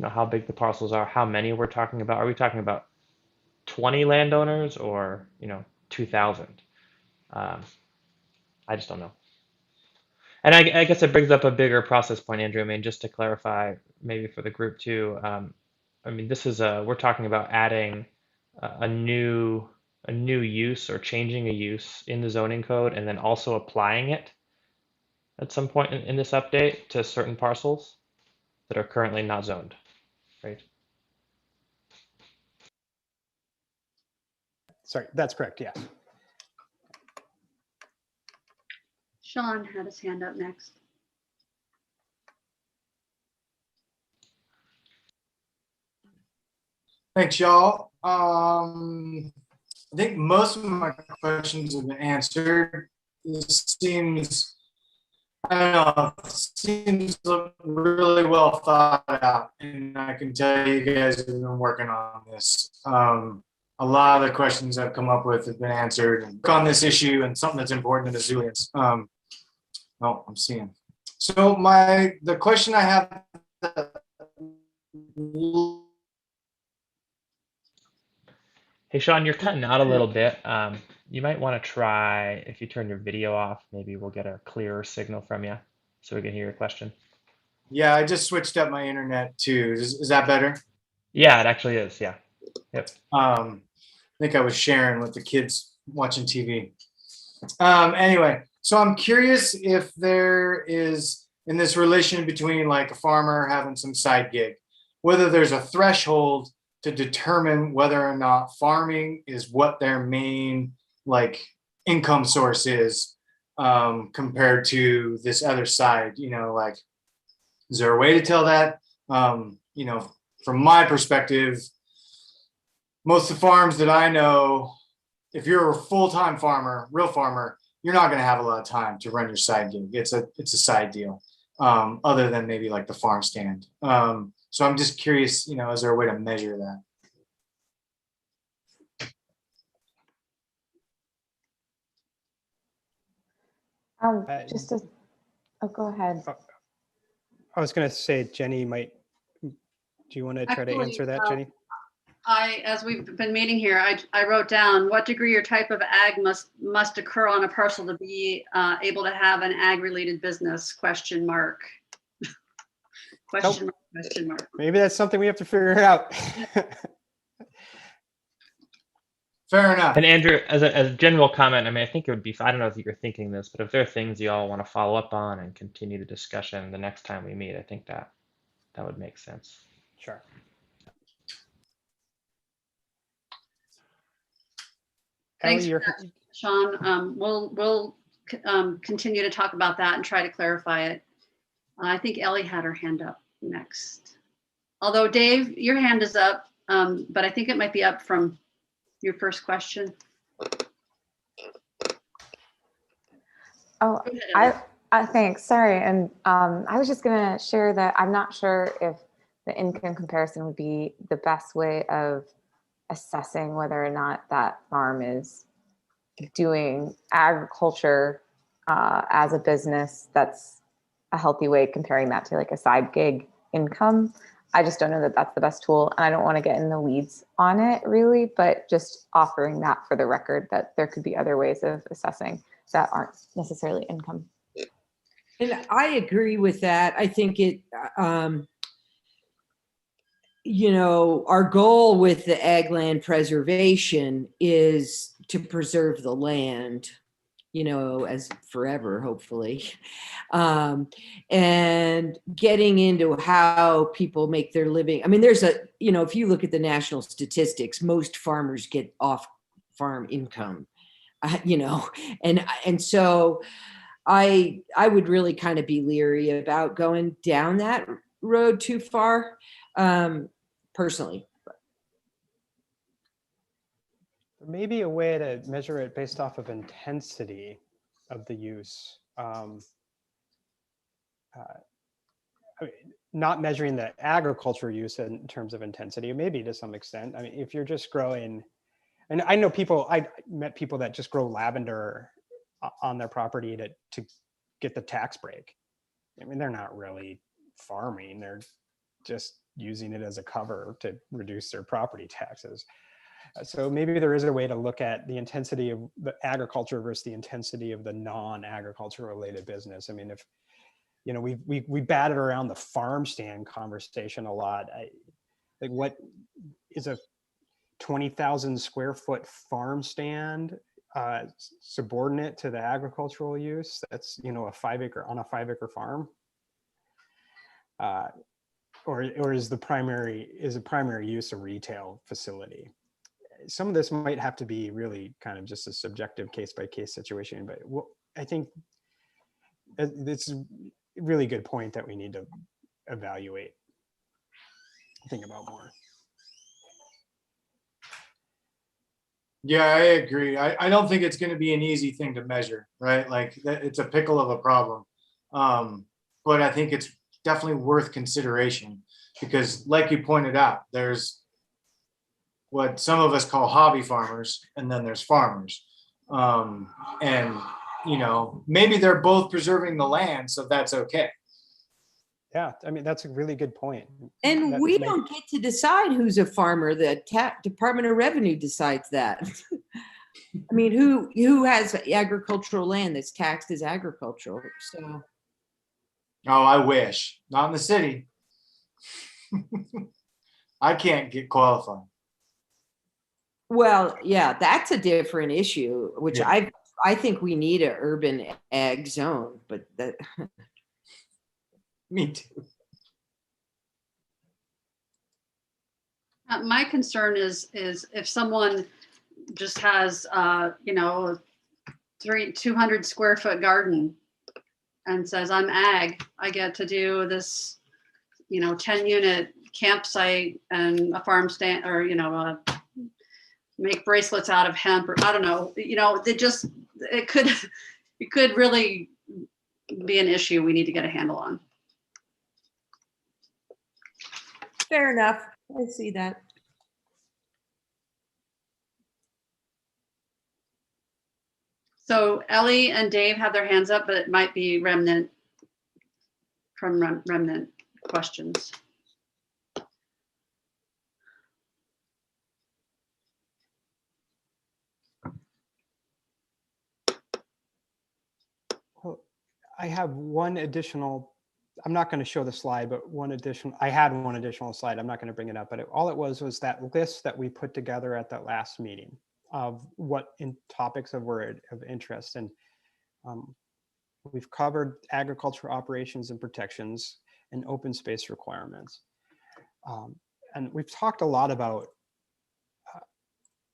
how big the parcels are, how many we're talking about. Are we talking about 20 landowners or, 2,000? I just don't know. And I guess it brings up a bigger process point, Andrew. I mean, just to clarify, maybe for the group too. I mean, we're talking about adding a new use or changing a use in the zoning code, and then also applying it at some point in this update to certain parcels that are currently not zoned, right? Sorry, that's correct. Yes. Sean had his hand up next. Thanks, y'all. I think most of my questions have been answered. This seems, I don't know, it seems really well thought out, and I can tell you guys have been working on this. A lot of the questions I've come up with have been answered on this issue, and something that's important to the Zooians. Oh, I'm seeing. So the question I have. Hey, Sean, you're cutting out a little bit. You might want to try, if you turn your video off, maybe we'll get a clearer signal from you so we can hear your question. Yeah, I just switched up my internet too. Is that better? Yeah, it actually is. Yeah. Yep. I think I was sharing with the kids watching TV. Anyway, so I'm curious if there is, in this relation between like a farmer having some side gig, whether there's a threshold to determine whether or not farming is what their main like income source is, compared to this other side. You know, like, is there a way to tell that? You know, from my perspective, most of the farms that I know, if you're a full-time farmer, real farmer, you're not going to have a lot of time to run your side gig. It's a side deal, other than maybe like the farm stand. So I'm just curious, you know, is there a way to measure that? Just a, oh, go ahead. I was going to say, Jenny might, do you want to try to Actually, answer that, Jenny? As we've been meeting here, I wrote down what degree or type of ag must occur on a parcel to be able to have an ag-related business, question mark. Question mark, question mark. Maybe that's something we have to figure out. Fair enough. And Andrew, as a general comment, I mean, I think it would be, I don't know if you're thinking this, but if there are things you all want to follow up on and continue the discussion the next time we meet, I think that would make sense. Sure. Thanks Ellie, for that, Sean. We'll continue to talk about that and try to clarify it. I think Ellie had her hand up next. Although Dave, your hand is up, but I think it might be up from your first question. Oh, I thanks. Sorry. And I was just going to share that I'm not sure if the income comparison would be the best way of assessing whether or not that farm is doing agriculture as a business. That's a healthy way, comparing that to like a side gig income. I just don't know that that's the best tool, and I don't want to get in the weeds on it really, but just offering that for the record, that there could be other ways of assessing that aren't necessarily income. And I agree with that. I think it, you know, our goal with the ag land preservation is to preserve the land, you know, as forever, hopefully. And getting into how people make their living. I mean, there's a, you know, if you look at the national statistics, most farmers get off farm income, you know, and so I would really kind of be leery about going down that road too far, personally. There may be a way to measure it based off of intensity of the use. I mean, not measuring the agriculture use in terms of intensity, maybe to some extent. I mean, if you're just growing, and I know people, I met people that just grow lavender on their property to get the tax break. I mean, they're not really farming, they're just using it as a cover to reduce their property taxes. So maybe there is a way to look at the intensity of the agriculture versus the intensity of the non-agriculture related business. I mean, if, you know, we batted around the farm stand conversation a lot. Like, what is a 20,000 square foot farm stand subordinate to the agricultural use? That's, you know, a 5 acre farm. Or is the primary use a retail facility? Some of this might have to be really kind of just a subjective case by case situation, but I think it's a really good point that we need to evaluate, think about more. Yeah, I agree. I don't think it's going to be an easy thing to measure, right? Like, it's a pickle of a problem. But I think it's definitely worth consideration because, like you pointed out, there's what some of us call hobby farmers, and then there's farmers. And, you know, maybe they're both preserving the land, so that's okay. Yeah, I mean, that's a really good point. And we don't get to decide who's a farmer. The Department of Revenue decides that. I mean, who has agricultural land that's taxed as agricultural? So. Oh, I wish. Not in the city. I can't get qualified. Well, yeah, that's a different issue, which Yeah. I think we need an urban ag zone, but that Me too. My concern is if someone just has, you know, 200 square foot garden and says, I'm ag, I get to do this, you know, 10 unit campsite and a farm stand, or, you know, make bracelets out of hemp, or I don't know, you know, it could really be an issue we need to get a handle on. fair enough. I see that. So Ellie and Dave have their hands up, but it might be remnant questions. Well, I have one additional, I'm not going to show the slide, but I had one additional slide. I'm not going to bring it up, but all it was that list that we put together at that last meeting of what topics were of interest. And we've covered agricultural operations and protections and open space requirements. And we've talked a lot about,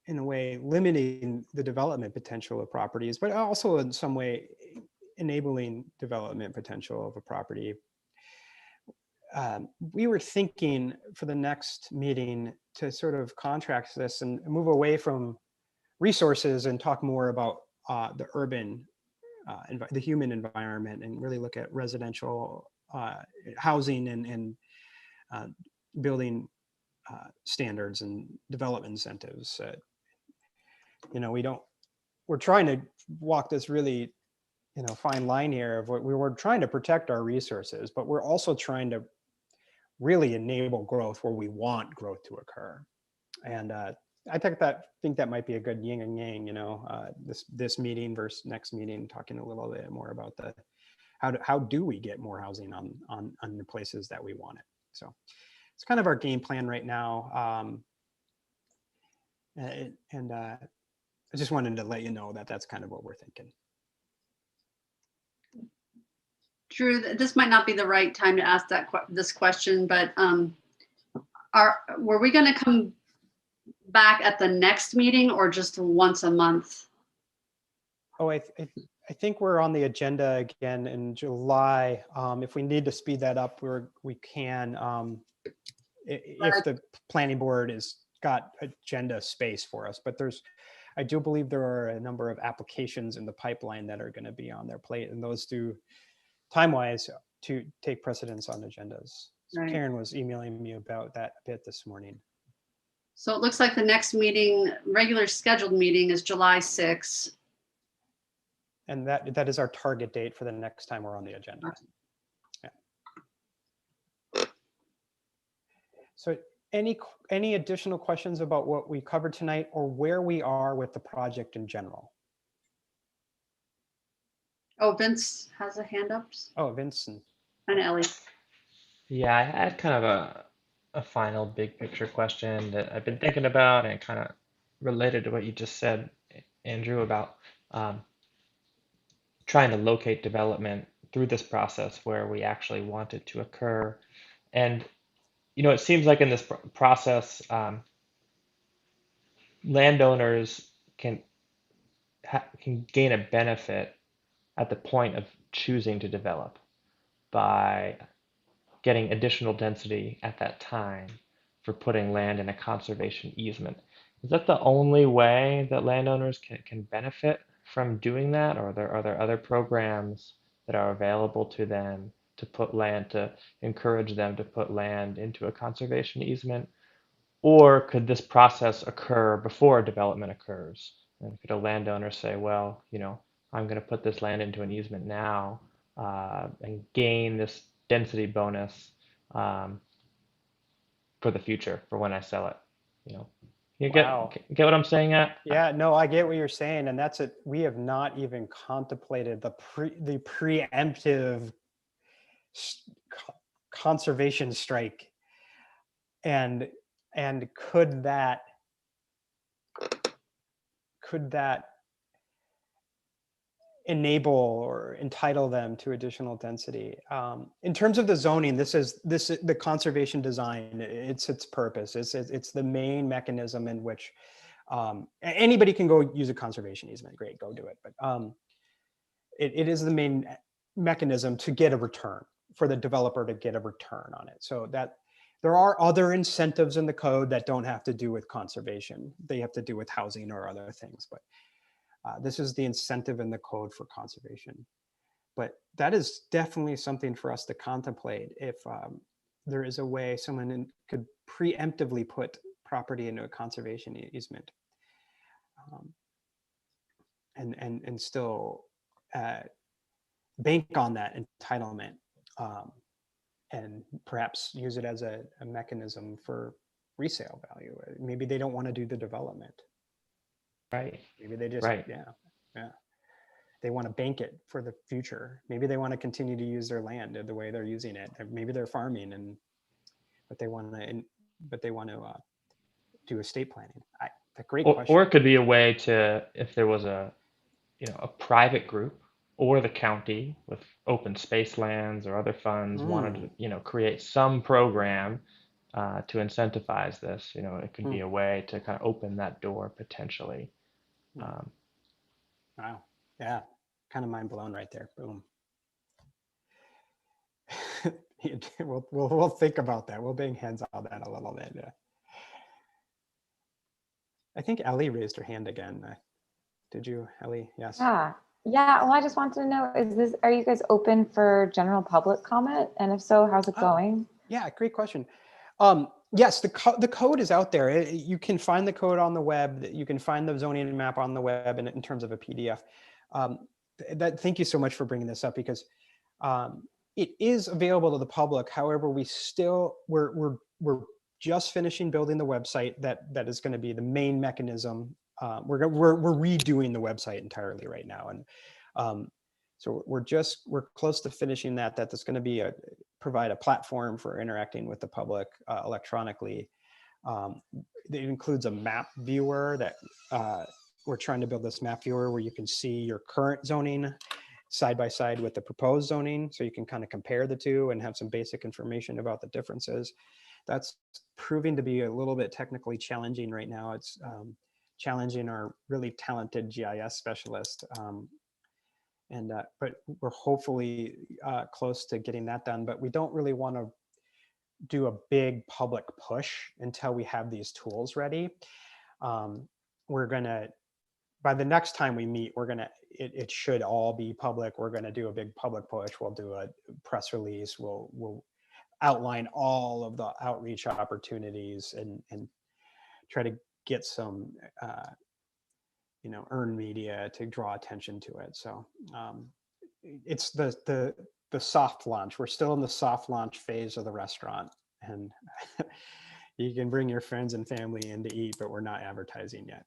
in a way, limiting the development potential of properties, but also in some way enabling development potential of a property. We were thinking for the next meeting to sort of contrast this and move away from resources and talk more about the urban, the human environment, and really look at residential housing and building standards and development incentives. You know, we're trying to walk this really, you know, fine line here of what we're trying to protect our resources, but we're also trying to really enable growth where we want growth to occur. And I think that might be a good yin and yang, you know, this meeting versus next meeting, talking a little bit more about how do we get more housing on the places that we want it. So it's kind of our game plan right now. I just wanted to let you know that that's kind of what we're thinking. Drew, this might not be the right time to ask this question, but were we going to come back at the next meeting or just once a month? Oh, I think we're on the agenda again in July. If we need to speed that up, we can. If the planning board has got agenda space for us, but I do believe there are a number of applications in the pipeline that are going to be on their plate, and those do time-wise to take precedence on agendas. So Right. Karen was emailing me about that a bit this morning. So it looks like the next meeting, regular scheduled meeting, is July 6th. And that is our target date for the next time we're on the agenda. Yeah. So any additional questions about what we covered tonight or where we are with the project in general? Oh, Vince has a hand up. Oh, Vincent. And Ellie. Yeah, I had kind of a final big picture question that I've been thinking about, and kind of related to what you just said, Andrew, about trying to locate development through this process where we actually want it to occur. And, you know, it seems like in this process, landowners can gain a benefit at the point of choosing to develop by getting additional density at that time for putting land in a conservation easement. Is that the only way that landowners can benefit from doing that, or are there other programs that are available to them to encourage them to put land into a conservation easement? Or could this process occur before development occurs? And could a landowner say, well, you know, I'm going to put this land into an easement now and gain this density bonus for the future, for when I sell it? You know, you Wow. get what I'm saying? Yeah, no, I get what you're saying, and that's it. We have not even contemplated the preemptive conservation strike, and And could that enable or entitle them to additional density? In terms of the zoning, this is the conservation design. It's its purpose. It's the main mechanism in which anybody can go use a conservation easement. Great, go do it. But it is the main mechanism to get a return, for the developer to get a return on it. So that there are other incentives in the code that don't have to do with conservation. They have to do with housing or other things. But this is the incentive in the code for conservation. But that is definitely something for us to contemplate. If there is a way someone could preemptively put property into a conservation easement, and still bank on that entitlement, and perhaps use it as a mechanism for resale value. Maybe they don't want to do the development. Right. Maybe they just, Right. yeah. They want to bank it for the future. Maybe they want to continue to use their land the way they're using it. Maybe they're farming, but they want to do estate planning. A great question. Or it could be a way to, if there was a private group or the county with open space lands or other funds wanted to, create some program to incentivize this, it could be a way to kind of open that door potentially. Wow. Yeah. Kind of mind blown right there. Boom. We'll think about that. We'll bang heads on that a little bit. Yeah. I think Ellie raised her hand again. Did you, Ellie? Yes. Yeah. Well, I just wanted to know, are you guys open for general public comment? And if so, how's it going? Yeah, great question. Yes, the code is out there. You can find the code on the web. You can find the zoning map on the web in terms of a PDF. Thank you so much for bringing this up, because it is available to the public. However, we're just finishing building the website that is going to be the main mechanism. We're redoing the website entirely right now, and so we're close to finishing that. That's going to provide a platform for interacting with the public electronically. It includes a map viewer that we're trying to build this map viewer where you can see your current zoning side by side with the proposed zoning, so you can kind of compare the two and have some basic information about the differences. That's proving to be a little bit technically challenging right now. It's challenging our really talented GIS specialist. But we're hopefully close to getting that done. But we don't really want to do a big public push until we have these tools ready. We're gonna, by the next time we meet, it should all be public. We're gonna do a big public push. We'll do a press release. We'll outline all of the outreach opportunities and try to get some earned media to draw attention to it. So it's the soft launch. We're still in the soft launch phase of the restaurant, and you can bring your friends and family in to eat, but we're not advertising yet.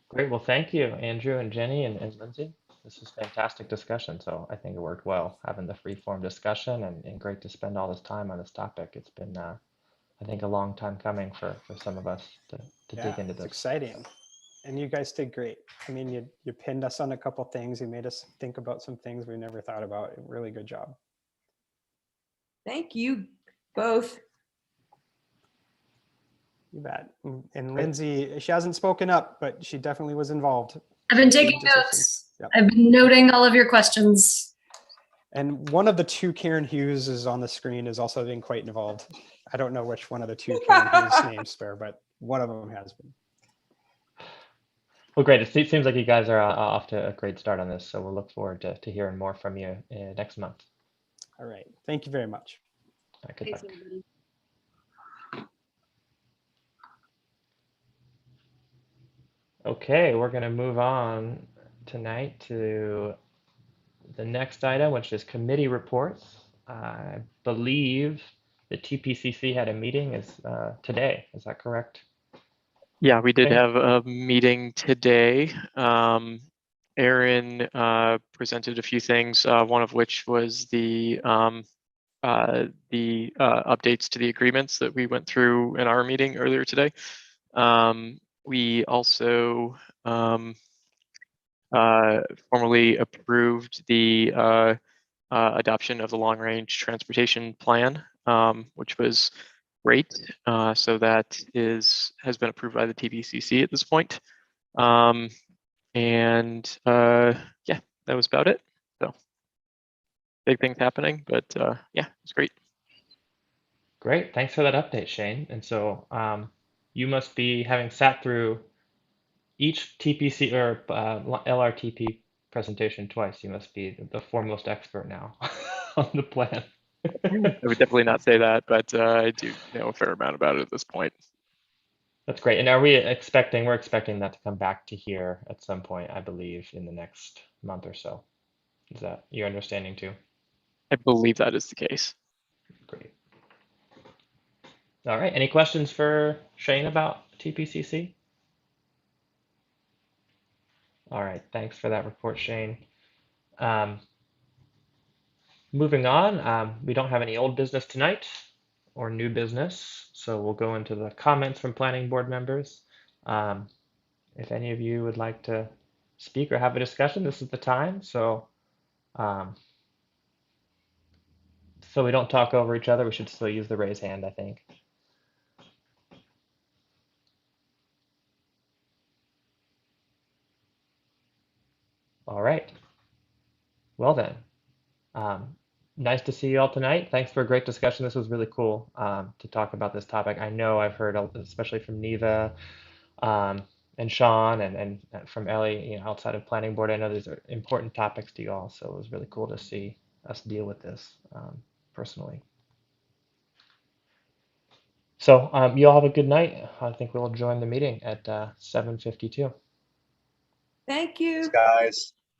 Great. Well, thank you, Andrew and Jenny and Lindsay. This was fantastic discussion. So I think it worked well having the free form discussion, and great to spend all this time on this topic. It's been, I think, a long time coming for some of us to dig into this. It's exciting. And you guys did great. I mean, you pinned us on a couple things. You made us think about some things we never thought about. Really good job. Thank you both. You bet. And Lindsay, she hasn't spoken up, but she definitely was involved. I've been taking notes. Yep. I've been noting all of your questions. And one of the two Karen Hughes is on the screen is also been quite involved. I don't know which one of the two Karen Hughes names spare, but one of them has been. Well, great. It seems like you guys are off to a great start on this. So we'll look forward to hearing more from you next month. All right. Thank you very much. All right, good luck. Okay, we're going to move on tonight to the next item, which is committee reports. I believe the TPCC had a meeting today. Is that correct? Yeah, we did Okay. have a meeting today. Aaron presented a few things, one of which was the updates to the agreements that we went through in our meeting earlier today. We also formally approved the adoption of the long-range transportation plan, which was great. So that has been approved by the TVCC at this point. Yeah, that was about it. So big things happening, but yeah, it's great. Great, thanks for that update, Shane. And so you must be, having sat through each TPC or LRTP presentation twice, you must be the foremost expert now on the plan. I would definitely not say that, but I do know a fair amount about it at this point. That's great. And we're expecting that to come back to here at some point, I believe, in the next month or so. Is that your understanding too? I believe that is the case. Great. All right. Any questions for Shane about TPCC? All right. Thanks for that report, Shane. Moving on, we don't have any old business tonight or new business, so we'll go into the comments from planning board members. If any of you would like to speak or have a discussion, this is the time. So we don't talk over each other, we should still use the raise hand, I think. All right. Well then, nice to see you all tonight. Thanks for a great discussion. This was really cool to talk about this topic. I know I've heard, especially from Neva and Sean and from Ellie, outside of planning board, I know these are important topics to you all. So it was really cool to see us deal with this personally. So you all have a good night. I think we'll join the meeting at 7:52. Thank you. Thanks, guys.